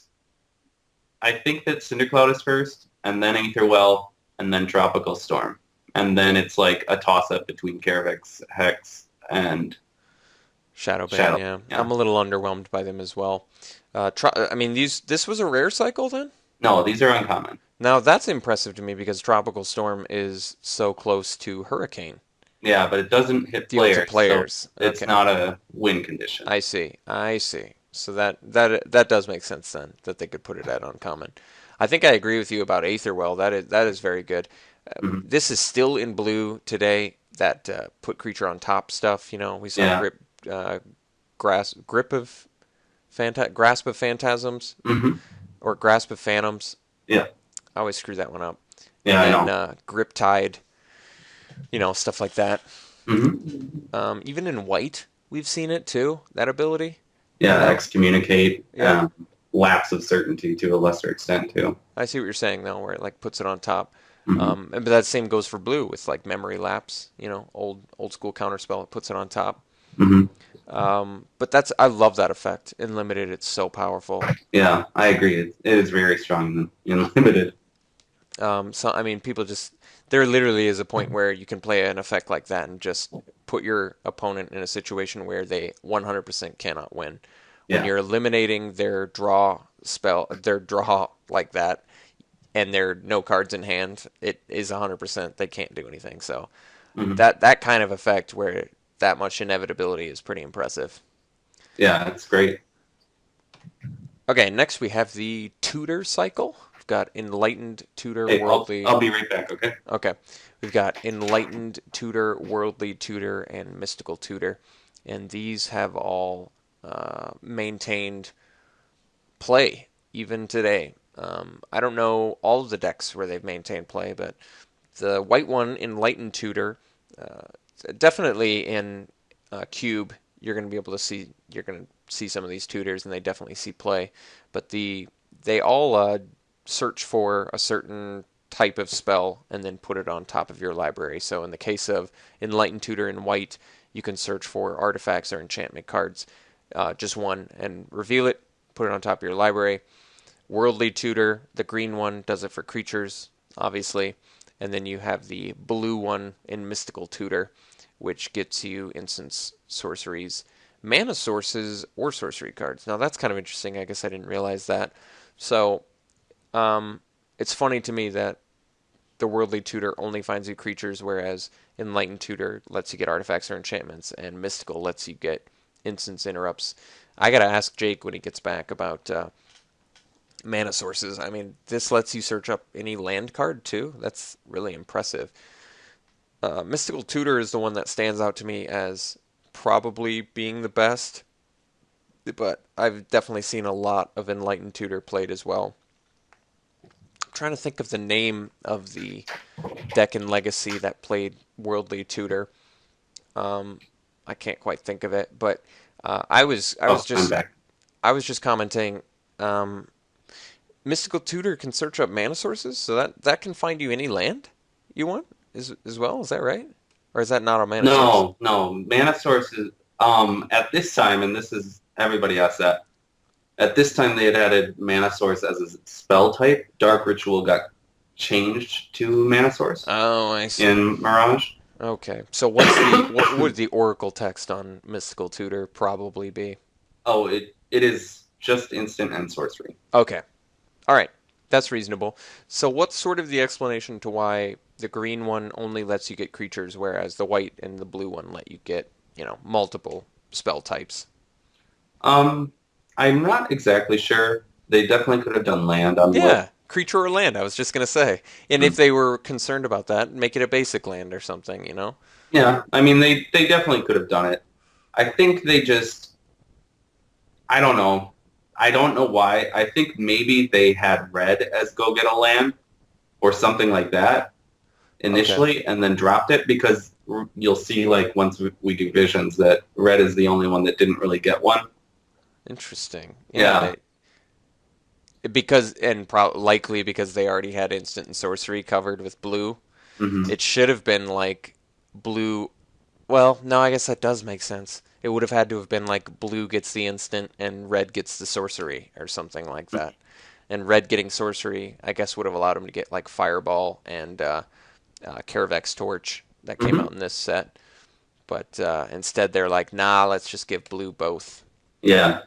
Cindercloud is first, and then Aetherwell, and then Tropical Storm, and then it's like a toss-up between Caravix, Hex, and Shadowbane, Shadow. yeah. Yeah. I'm a little underwhelmed by them as well. I mean, this was a rare cycle then? No, these are uncommon. Now that's impressive to me because Tropical Storm is so close to Hurricane. Yeah, but it doesn't hit Deal to players, so players. it's Okay. not a win condition. I see. I see. So that does make sense then that they could put it at uncommon. I think I agree with you about Aetherwell. That is very good. Mhm. This is still in blue today. That put creature on top stuff. You know, we saw Yeah. uh, grasp of phantasms Hmm. or grasp of phantoms. Yeah. I always screw that one up. Yeah, And I then know. grip tide. You know, stuff like that. Hmm. Even in white, we've seen it too. That ability. You Yeah, know. excommunicate, Yep. lapse of certainty to a lesser extent too. I see what you're saying though, where it like puts it on top. Hmm. But that same goes for blue with like memory lapse. You know, old school counterspell. It puts it on top. Hmm. But I love that effect. In limited, it's so powerful. Yeah, I agree. It is very strong in limited. So I mean, people just there literally is a point where you can play an effect like that and just put your opponent in a situation where they 100% cannot win. When Yeah. you're eliminating their draw like that, and there are no cards in hand, it is 100% they can't do anything. So Hmm. that kind of effect where that much inevitability is pretty impressive. Yeah, it's great. Okay, next we have the tutor cycle. We've got enlightened tutor, Hey, worldly. I'll be right back, okay? Okay, we've got enlightened tutor, worldly tutor, and mystical tutor, and these have all maintained play even today. I don't know all of the decks where they've maintained play, but the white one, enlightened tutor, uh, definitely in cube, you're going to see some of these tutors, and they definitely see play. But they all search for a certain type of spell and then put it on top of your library. So in the case of enlightened tutor in white, you can search for artifacts or enchantment cards, just one, and reveal it, put it on top of your library. Worldly tutor, the green one, does it for creatures, obviously. And then you have the blue one in mystical tutor, which gets you instants, sorceries, mana sources, or sorcery cards. Now that's kind of interesting. I guess I didn't realize that. So it's funny to me that the worldly tutor only finds you creatures, whereas enlightened tutor lets you get artifacts or enchantments, and mystical lets you get instants interrupts. I gotta ask Jake when he gets back about mana sources. I mean, this lets you search up any land card too. That's really impressive. Mystical Tutor is the one that stands out to me as probably being the best, but I've definitely seen a lot of Enlightened Tutor played as well. I'm trying to think of the name of the deck in Legacy that played Worldly Tutor. Um, I can't quite think of it, but Oh, I'm back. I was just commenting. Um, Mystical Tutor can search up mana sources, so that can find you any land you want as well. Is that right? Or is that not a mana source? No, no. Mana sources, at this time, and this is, everybody asks that, at this time they had added mana source as a spell type. Dark Ritual got changed to mana source Oh, I see. in Mirage. Okay. So what would the Oracle text on Mystical Tutor probably be? Oh, it is just instant and sorcery. Okay. All right. That's reasonable. So what's sort of the explanation to why the green one only lets you get creatures, whereas the white and the blue one let you get, multiple spell types? Um, I'm not exactly sure. They definitely could have done land on wood. Yeah, creature or land. I was just gonna say, and if Hmm. they were concerned about that, make it a basic land or something. Yeah, I mean they definitely could have done it. I think they just I don't know. I don't know why. I think maybe they had red as go get a land or something like that Okay, initially and then dropped it because you'll see like once we do visions that red is the only one that didn't really get one. interesting. Yeah, Yeah. they likely because they already had instant and sorcery covered with blue. Hmm. It should have been like blue. Well, no, I guess that does make sense. It would have had to have been like blue gets the instant and red gets the sorcery or something like that. And red getting sorcery, I guess, would have allowed him to get like fireball and Caravec's torch that came Hmm. out in this set. But instead, they're like, nah, let's just give blue both. Yeah.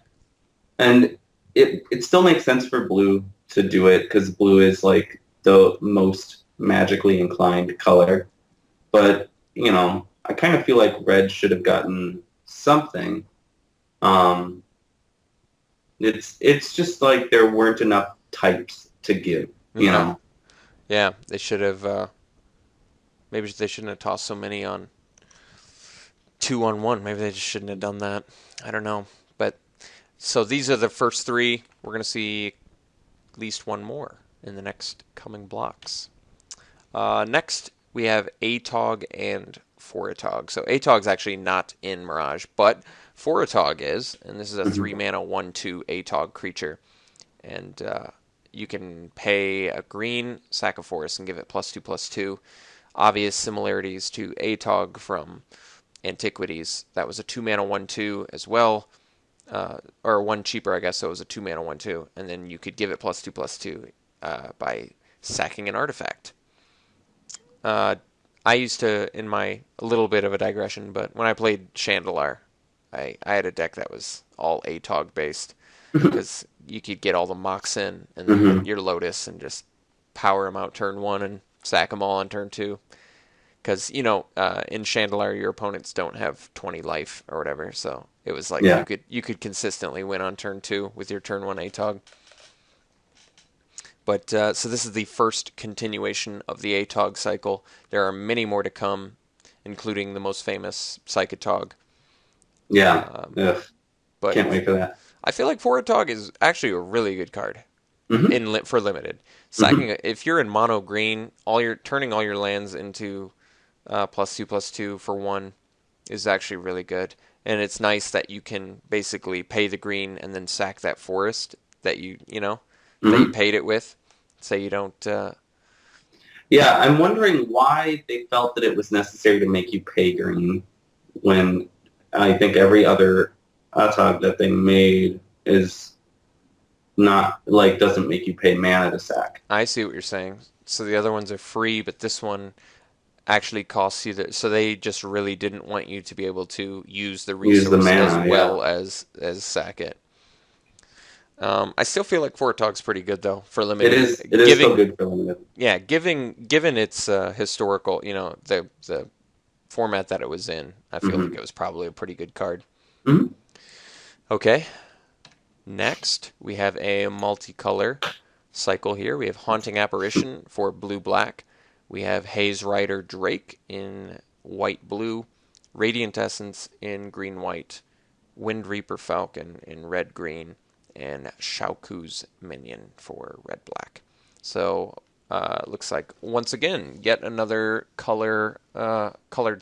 And it still makes sense for blue to do it because blue is like the most magically inclined color. But, I kind of feel like red should have gotten something. Um, it's just like there weren't enough types to give, you Okay. know. Yeah, they should have. Maybe they shouldn't have tossed so many on 2-on-1. Maybe they just shouldn't have done that. I don't know. But so these are the first three. We're gonna see at least one more in the next coming blocks. Next, we have Atog and Foratog. So Atog's actually not in Mirage, but Foratog is, and this is a Mhm. 3-mana 1/2 Atog creature. And you can pay a green, sack a forest, and give it +2/+2. Obvious similarities to Atog from Antiquities. That was a 2-mana 1/2 as well, or one cheaper, I guess. So it was a 2-mana 1/2, and then you could give it +2/+2 by sacking an artifact. Uh, I used to, in my a little bit of a digression, but when I played Chandelar, I had a deck that was all ATOG based because you could get all the mocks in and then Mhm. your Lotus and just power them out turn one and sack them all on turn two. Because in Chandelar, your opponents don't have 20 life or whatever, so it was like you Yeah. could you could consistently win on turn two with your turn one ATOG. But so this is the first continuation of the ATOG cycle. There are many more to come, including the most famous Psychotog. Yeah. Um, Ugh. but Can't wait for that. I feel like Foratog is actually a really good card Hmm. for limited. Hmm. Sacking if you're in mono green, all your turning all your lands into +2/+2 for one is actually really good. And it's nice that you can basically pay the green and then sack that forest that that you Hmm. paid it with. So you don't. Yeah, I'm wondering why they felt that it was necessary to make you pay green when I think every other Atog that they made is not like doesn't make you pay mana to sack. I see what you're saying. So the other ones are free, but this one actually costs you the. So they just really didn't want you to be able to use the Use the resource as mana, yeah. well as sack it. I still feel like Fortog's pretty good though for It limited. is it is still Giving good for limited. Yeah, given its historical, the format that it was in, I feel like Hmm. it was probably a pretty good card. Hmm. Okay, next we have a multicolor cycle here. We have Haunting Apparition for blue-black. We have Haze Rider Drake in white-blue. Radiant Essence in green-white. Wind Reaper Falcon in red-green. And Shauku's Minion for red-black. So, looks like, once again, yet another colored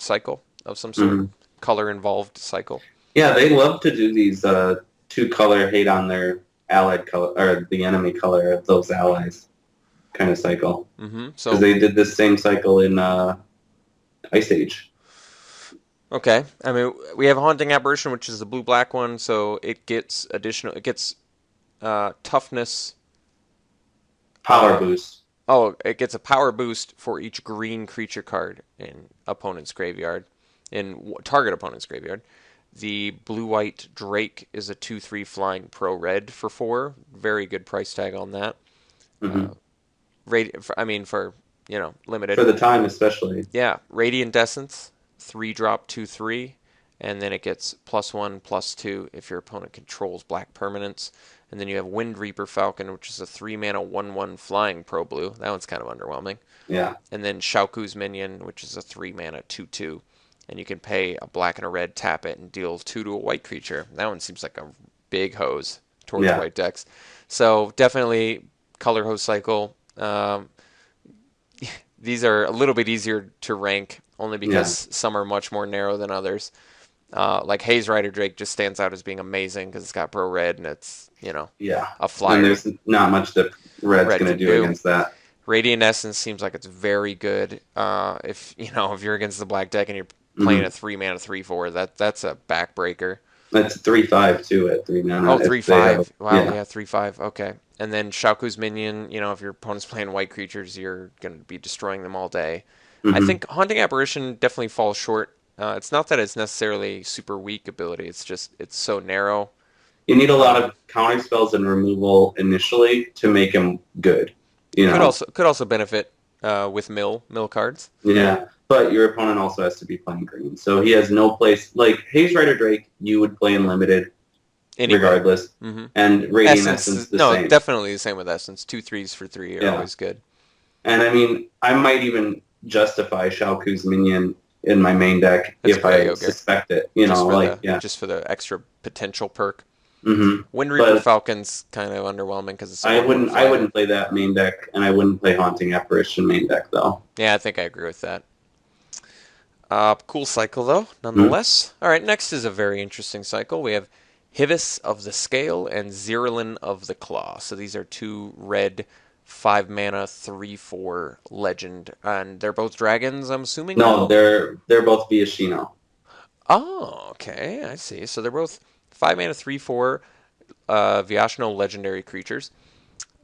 cycle of some sort. Hmm. Color-involved cycle. Yeah, they love to do these two color hate on their allied color or the enemy color of those allies kind of cycle because So, they did this same cycle in Ice Age. okay. I mean, we have Haunting Apparition, which is the blue-black one, so it gets toughness. Power Uh, boost. oh, it gets a power boost for each green creature card in opponent's graveyard, in target opponent's graveyard. The blue-white Drake is a 2/3 flying pro red for 4. Very good price tag on that. Hmm. Uh, I mean, for limited. For the time, especially. Yeah, Radiant Essence, 3 drop 2/3, and then it gets +1/+2 if your opponent controls black permanents. And then you have Wind Reaper Falcon, which is a 3-mana 1/1 flying pro blue. That one's kind of underwhelming. Yeah. And then Xiaoku's Minion, which is a 3-mana 2/2. And you can pay a black and a red, tap it, and deal 2 to a white creature. That one seems like a big hose towards white decks. So definitely color hose cycle. These are a little bit easier to rank, only because some are much more narrow than others. Like Haze Rider Drake just stands out as being amazing because it's got pro red and it's, a flyer. And there's not much that red's going to do against that. Radiant Essence seems like it's very good. If you're against the black deck and you're playing a 3-mana 3/4, that's a backbreaker. That's 3/5 too at 3 mana. Oh, 3/5. Wow, yeah, 3/5. Okay. And then Xiaoku's Minion, if your opponent's playing white creatures, you're going to be destroying them all day. I think Haunting Apparition definitely falls short. It's not that it's necessarily super weak ability. It's just it's so narrow. You need a lot of counter spells and removal initially to make him good. Could also benefit with mill cards. Yeah, but your opponent also has to be playing green, so he has no place. Like Haze Rider Drake, you would play in limited, regardless, and Radiant Essence the same. No, definitely the same with Essence. 2 3s for 3 are always good. And I mean, I might even justify Xiaoku's Minion in my main deck if I suspect it. Just for the extra potential perk. Mm-hmm. Wind Reaper Falcon's kind of underwhelming because it's. I wouldn't play that main deck, and I wouldn't play Haunting Apparition main deck though. Yeah, I think I agree with that. Cool cycle though, nonetheless. All right, next is a very interesting cycle. We have Hivis of the Scale and Zirlin of the Claw. So these are 2 red 5-mana 3/4 legend, and they're both dragons, I'm assuming. No, they're both Viashino. Oh, okay, I see. So they're both 5-mana 3/4 Viashino legendary creatures.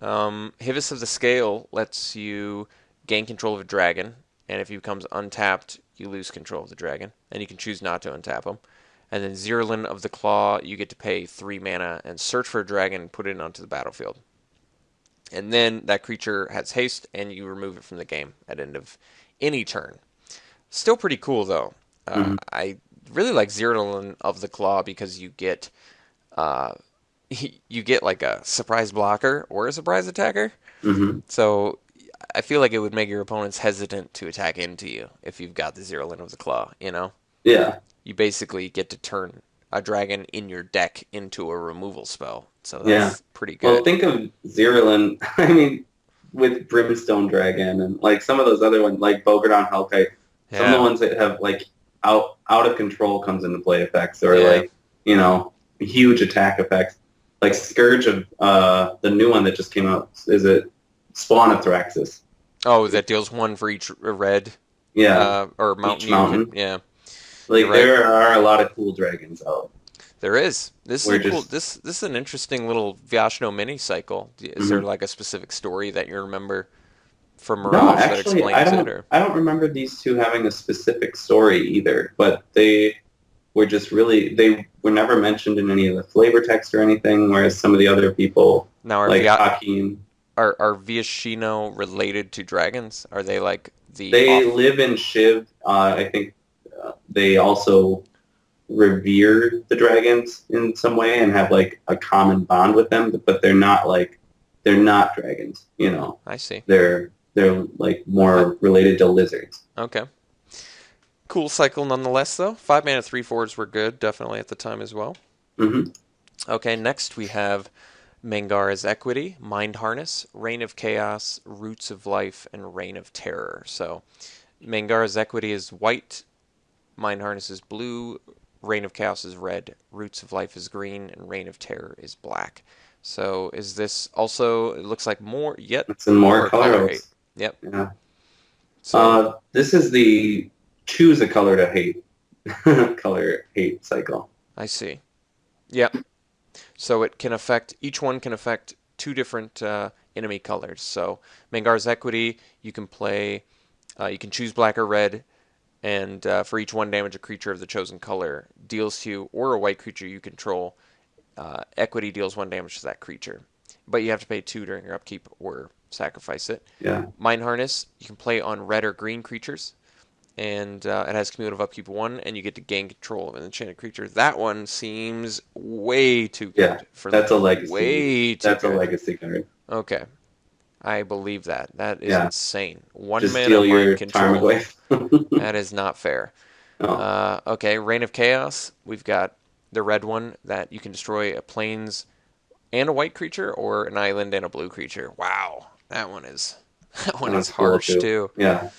Hivis of the Scale lets you gain control of a dragon, and if he becomes untapped, you lose control of the dragon, and you can choose not to untap him. And then Zirlin of the Claw, you get to pay 3 mana and search for a dragon, put it onto the battlefield. And then that creature has haste, and you remove it from the game at end of any turn. Still pretty cool, though. I really like Zirlin of the Claw because you get like a surprise blocker or a surprise attacker. So I feel like it would make your opponents hesitant to attack into you if you've got the Zirlin of the Claw, Yeah. You basically get to turn a dragon in your deck into a removal spell. So that's pretty good. Well, think of Zirlin, I mean, with Brimstone Dragon and like some of those other ones, like Bogardan Hellkite, some of the ones that have like out of control comes into play effects or like, huge attack effects. Like Scourge of the new one that just came out, is it Spawn of Thraxus? Oh, that deals 1 for each red? Yeah. Or mountain. Each mountain. Yeah. Like there are a lot of cool dragons out. There is. This is cool. This is an interesting little Viashino mini cycle. Is there like a specific story that you remember from Mirage that explains it? Or? I don't remember these two having a specific story either, but they were just they were never mentioned in any of the flavor text or anything, whereas some of the other people, now, like Hakeem... Are Viashino related to dragons? Are they like the... They live in Shiv. I think they also revere the dragons in some way and have like a common bond with them, but they're not dragons, I see. They're like more related to lizards. Okay. Cool cycle nonetheless though. 5-mana 3/4s were good, definitely at the time as well. Okay, next we have Mangara's Equity, Mind Harness, Reign of Chaos, Roots of Life, and Reign of Terror. So Mangara's Equity is white, Mind Harness is blue, Reign of Chaos is red, Roots of Life is green, and Reign of Terror is black. So is this also, it looks like more, it's in more color hate. Yep. Yeah. So this is the choose a color to hate, color hate cycle. I see. Yep. So it can affect, each one can affect 2 different enemy colors. So Mangara's Equity, you can play, you can choose black or red, and for each 1 damage a creature of the chosen color deals to you, or a white creature you control, Equity deals 1 damage to that creature. But you have to pay 2 during your upkeep or sacrifice it. Yeah. Mind Harness, you can play on red or green creatures. and it has cumulative upkeep 1, and you get to gain control of an enchanted creature. That one seems way too Yeah, good for that's a legacy. way too That's a good. legacy card. Okay, I believe that. That is Yeah, insane. 1 just mana steal mind your control. Tarmogoyf. That is not fair. Oh, Okay, Reign of Chaos. We've got the red one that you can destroy a plains and a white creature, or an island and a blue creature. Wow, that one is that one is that's cool harsh too. too. Yeah,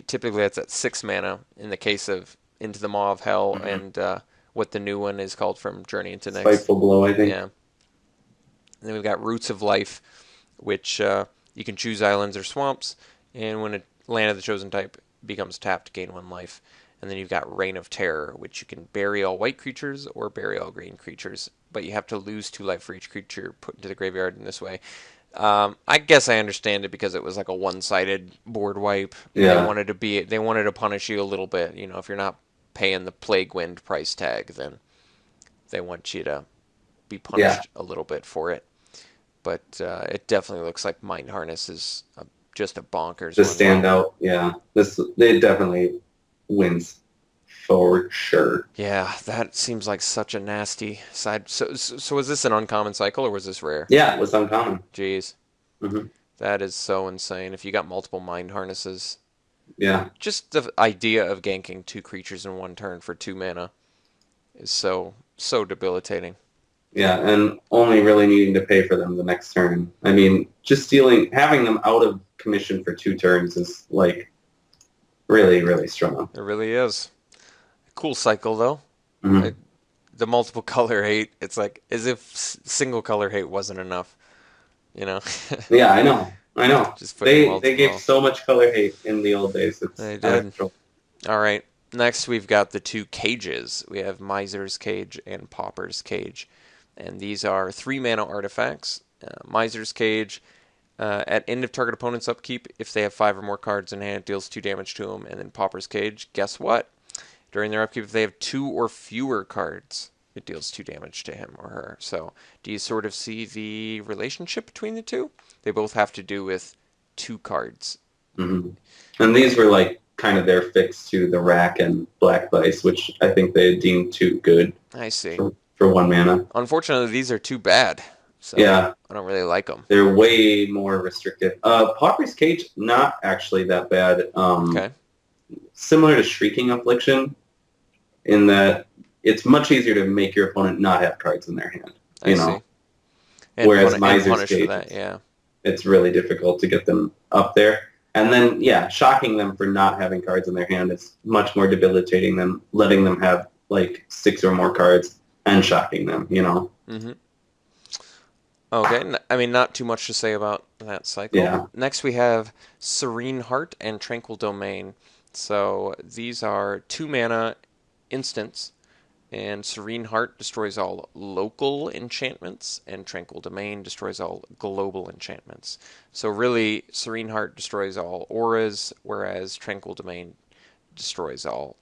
Typically, that's at 6 mana in the case of Into the Maw of Hell mm-hmm. and what the new one is called from Journey into Nyx. Spiteful Blow, I think. Yeah. And then we've got Roots of Life, which you can choose islands or swamps, and when a land of the chosen type becomes tapped, gain 1 life. And then you've got Reign of Terror, which you can bury all white creatures or bury all green creatures, but you have to lose 2 life for each creature put into the graveyard in this way. I guess I understand it because it was like a one-sided board wipe. Yeah. They wanted to punish you a little bit. You know, if you're not paying the Plague Wind price tag, then they want you to be punished a little bit for it. But it definitely looks like Mind Harness is just a bonkers. The standout, yeah. It definitely wins for sure. Yeah, that seems like such a nasty side. So was this an uncommon cycle or was this rare? Yeah, it was uncommon. Jeez. Mm-hmm. That is so insane. If you got multiple mind harnesses, Yeah, just the idea of ganking 2 creatures in 1 turn for 2 mana is so debilitating. yeah, and only really needing to pay for them the next turn. I mean, just having them out of commission for 2 turns is like really, really strong. It really is. Cool cycle though. Mm-hmm. The multiple color hate, it's like as if single color hate wasn't enough, you know? Yeah, I know. Just They gave so much color hate in the old days. It's They out did. of control. All right. Next, we've got the 2 cages. We have Miser's Cage and Pauper's Cage. And these are 3 mana artifacts. Miser's Cage, at end of target opponent's upkeep, if they have 5 or more cards in hand, it deals 2 damage to them. And then Pauper's Cage, guess what? During their upkeep, if they have 2 or fewer cards, it deals 2 damage to him or her. So, do you sort of see the relationship between the two? They both have to do with 2 cards. Mm-hmm. And these were like kind of their fix to the Rack and Black Vice, which I think they deemed too good. I see. For 1 mana. Unfortunately, these are too bad. So yeah. I don't really like them. They're way more restrictive. Pauper's Cage, not actually that bad. Okay. Similar to Shrieking Affliction, in that it's much easier to make your opponent not have cards in their hand. I see. And whereas Miser's Cage, Cage, it's really difficult to get them up there. And then, shocking them for not having cards in their hand is much more debilitating than letting them have like 6 or more cards and shocking them, Mm-hmm. Okay, I mean, not too much to say about that cycle. Yeah. Next, we have Serene Heart and Tranquil Domain. So these are 2 mana instants, and Serene Heart destroys all local enchantments, and Tranquil Domain destroys all global enchantments. So really, Serene Heart destroys all auras, whereas Tranquil Domain destroys all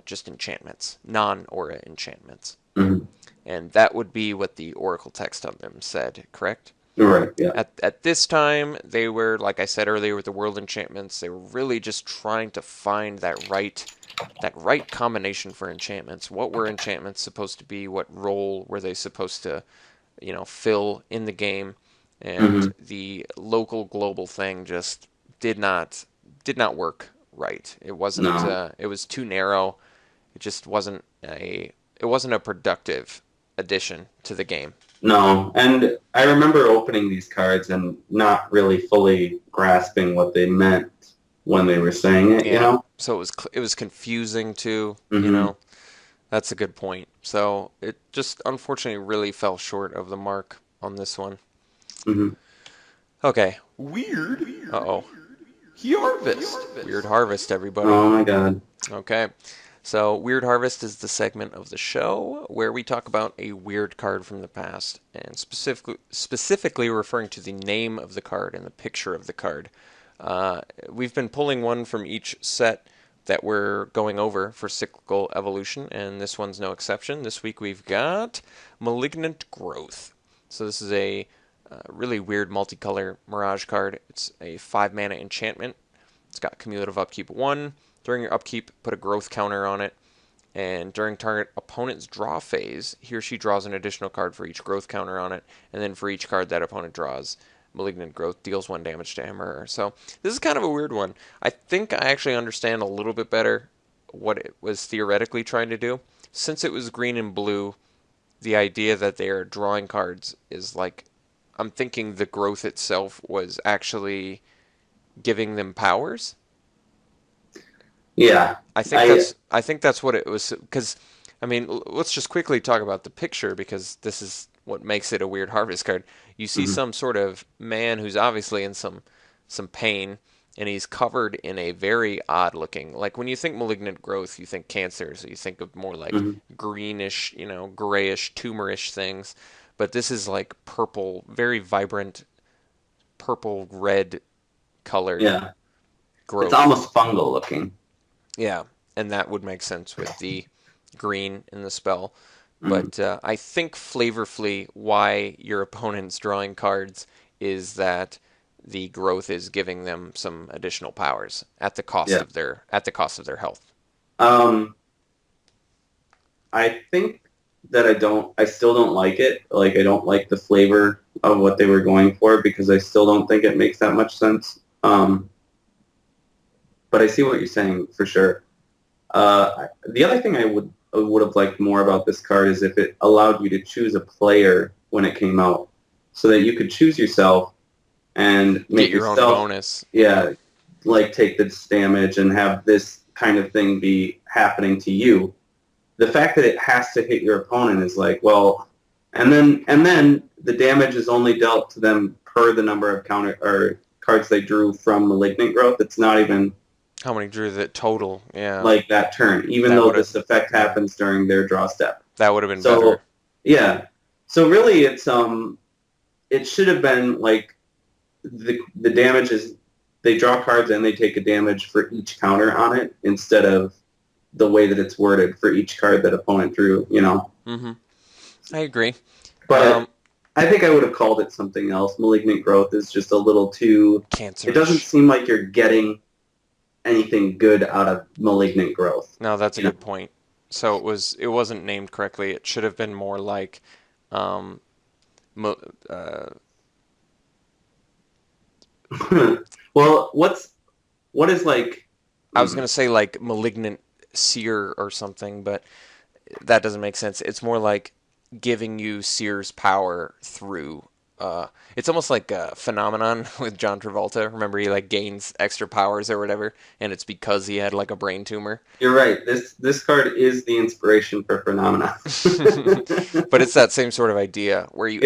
just enchantments, non-aura enchantments. Mm-hmm. And that would be what the Oracle text on them said, correct? Right, yeah. At this time, they were, like I said earlier with the world enchantments, they were really just trying to find that right combination for enchantments. What were enchantments supposed to be? What role were they supposed to, fill in the game? And the local global thing just did not work right. It wasn't. No. It was too narrow. It just wasn't a productive addition to the game. No, and I remember opening these cards and not really fully grasping what they meant when they were saying it, So it was confusing too, That's a good point. So it just unfortunately really fell short of the mark on this one. Mm-hmm. Okay. Weird. Uh-oh. Harvest. Weird Harvest, everybody. Oh my god. Okay. So, Weird Harvest is the segment of the show where we talk about a weird card from the past, and specifically referring to the name of the card and the picture of the card. We've been pulling one from each set that we're going over for Cyclical Evolution, and this one's no exception. This week we've got Malignant Growth. So this is a really weird multicolor Mirage card. It's a 5 mana enchantment. It's got cumulative upkeep 1. During your upkeep, put a growth counter on it. And during target opponent's draw phase, he or she draws an additional card for each growth counter on it. And then for each card that opponent draws, Malignant Growth deals 1 damage to him or her. So this is kind of a weird one. I think I actually understand a little bit better what it was theoretically trying to do. Since it was green and blue, the idea that they are drawing cards is like, I'm thinking the growth itself was actually giving them powers. Yeah. I think that's what it was. Because, I mean, let's just quickly talk about the picture, because this is what makes it a weird harvest card. You see some sort of man who's obviously in some pain, and he's covered in a very odd looking, like when you think malignant growth, you think cancer, so you think of more like greenish, grayish, tumorish things. But this is like purple, very vibrant purple red colored growth. It's almost fungal looking. Yeah, and that would make sense with the green in the spell. But I think flavorfully why your opponent's drawing cards is that the growth is giving them some additional powers at the cost of their health. I think that I still don't like it. Like, I don't like the flavor of what they were going for, because I still don't think it makes that much sense. But I see what you're saying for sure. The other thing I would have liked more about this card is if it allowed you to choose a player when it came out, so that you could choose yourself and make Get your own yourself, bonus. Yeah, like take this damage and have this kind of thing be happening to you. The fact that it has to hit your opponent is like, well, and then the damage is only dealt to them per the number of counter or cards they drew from Malignant Growth. It's not even How many drew that total? Yeah. like that turn, even That though would've- this effect happens during their draw step. That would have been So better. yeah, so really it should have been like the damage is they draw cards and they take a damage for each counter on it, instead of the way that it's worded for each card that opponent drew. Mm-hmm. I agree. But I think I would have called it something else. Malignant Growth is just a little too. Cancer. It doesn't seem like you're getting anything good out of Malignant Growth. No, that's a good point. So it wasn't named correctly. It should have been more like, Well, what is like? I was gonna say like malignant seer or something, but that doesn't make sense. It's more like giving you Seer's power through. It's almost like a phenomenon with John Travolta. Remember, he like gains extra powers or whatever, and it's because he had like a brain tumor. You're right. This card is the inspiration for Phenomena. But it's that same sort of idea where you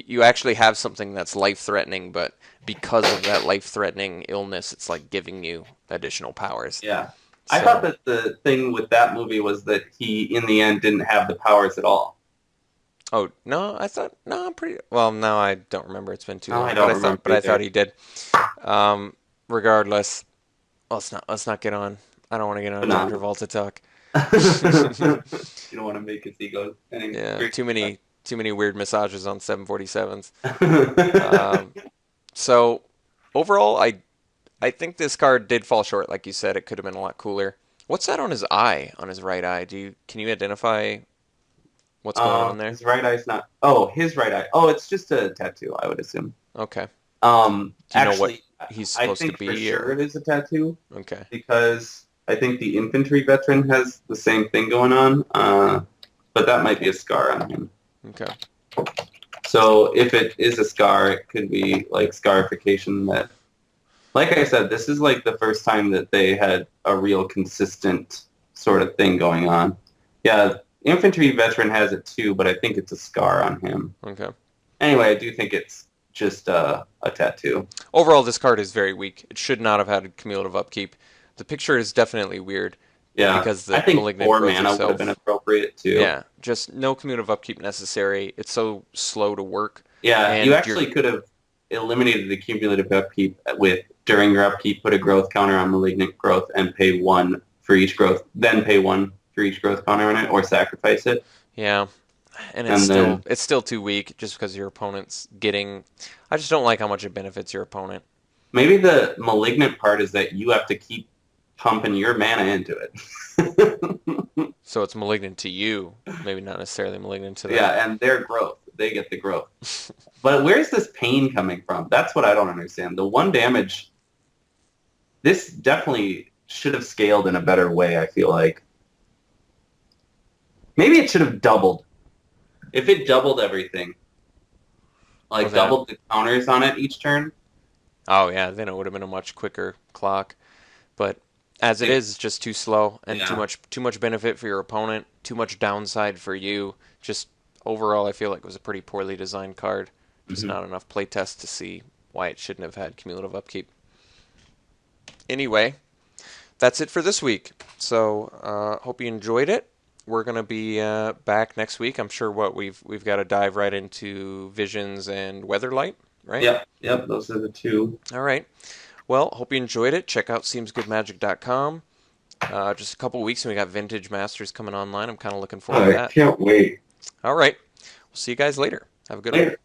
you're actually have something that's life threatening, but because of that life threatening illness, it's like giving you additional powers. Yeah. I thought that the thing with that movie was that he, in the end, didn't have the powers at all. Oh no! I'm pretty well. No, I don't remember. It's been too long. I don't remember I either. thought he did. Regardless, let's not get on. I don't want to get on John Travolta talk. You don't want to make his ego. Yeah, too many weird massages on 747s. So overall, I think this card did fall short. Like you said, it could have been a lot cooler. What's that on his eye? On his right eye? Can you identify what's going on there? His right eye's not. Oh, his right eye. Oh, it's just a tattoo, I would assume. Okay. Do you know what he's supposed to be? I think for sure it is a tattoo. Okay. Because I think the infantry veteran has the same thing going on, but that might be a scar on him. Okay. So if it is a scar, it could be like scarification that, like I said, this is like the first time that they had a real consistent sort of thing going on. Yeah, infantry veteran has it too, but I think it's a scar on him. Okay. Anyway, I do think it's just a tattoo. Overall, this card is very weak. It should not have had cumulative upkeep. The picture is definitely weird. Yeah, because the I think malignant 4 growth mana would itself, have been appropriate too. Yeah, just no cumulative upkeep necessary. It's so slow to work. Yeah, and you actually could have eliminated the cumulative upkeep with, during your upkeep, put a growth counter on malignant growth and pay 1 for each growth, then pay 1 for each growth counter on it, or sacrifice it. Yeah, and it's still too weak just because your opponent's getting. I just don't like how much it benefits your opponent. Maybe the malignant part is that you have to keep pumping your mana into it. So it's malignant to you, maybe not necessarily malignant to them. Yeah, and their growth. They get the growth. But where's this pain coming from? That's what I don't understand. The 1 damage, this definitely should have scaled in a better way, I feel like. Maybe it should have doubled. If it doubled everything, like What's that? doubled the counters on it each turn. Oh yeah, then it would have been a much quicker clock. But as it is, it's just too slow and Yeah. too much benefit for your opponent, too much downside for you. Just overall, I feel like it was a pretty poorly designed card. Just Mhm. not enough playtest to see why it shouldn't have had cumulative upkeep. Anyway, that's it for this week. So hope you enjoyed it. We're gonna be back next week. I'm sure we've got to dive right into Visions and Weatherlight, right? Yep, those are the 2. All right. Well, hope you enjoyed it. Check out SeemsGoodMagic.com. Just a couple weeks and we got Vintage Masters coming online. I'm kind of looking forward to I that. can't wait. All right. We'll see you guys later. Have a good one. Later.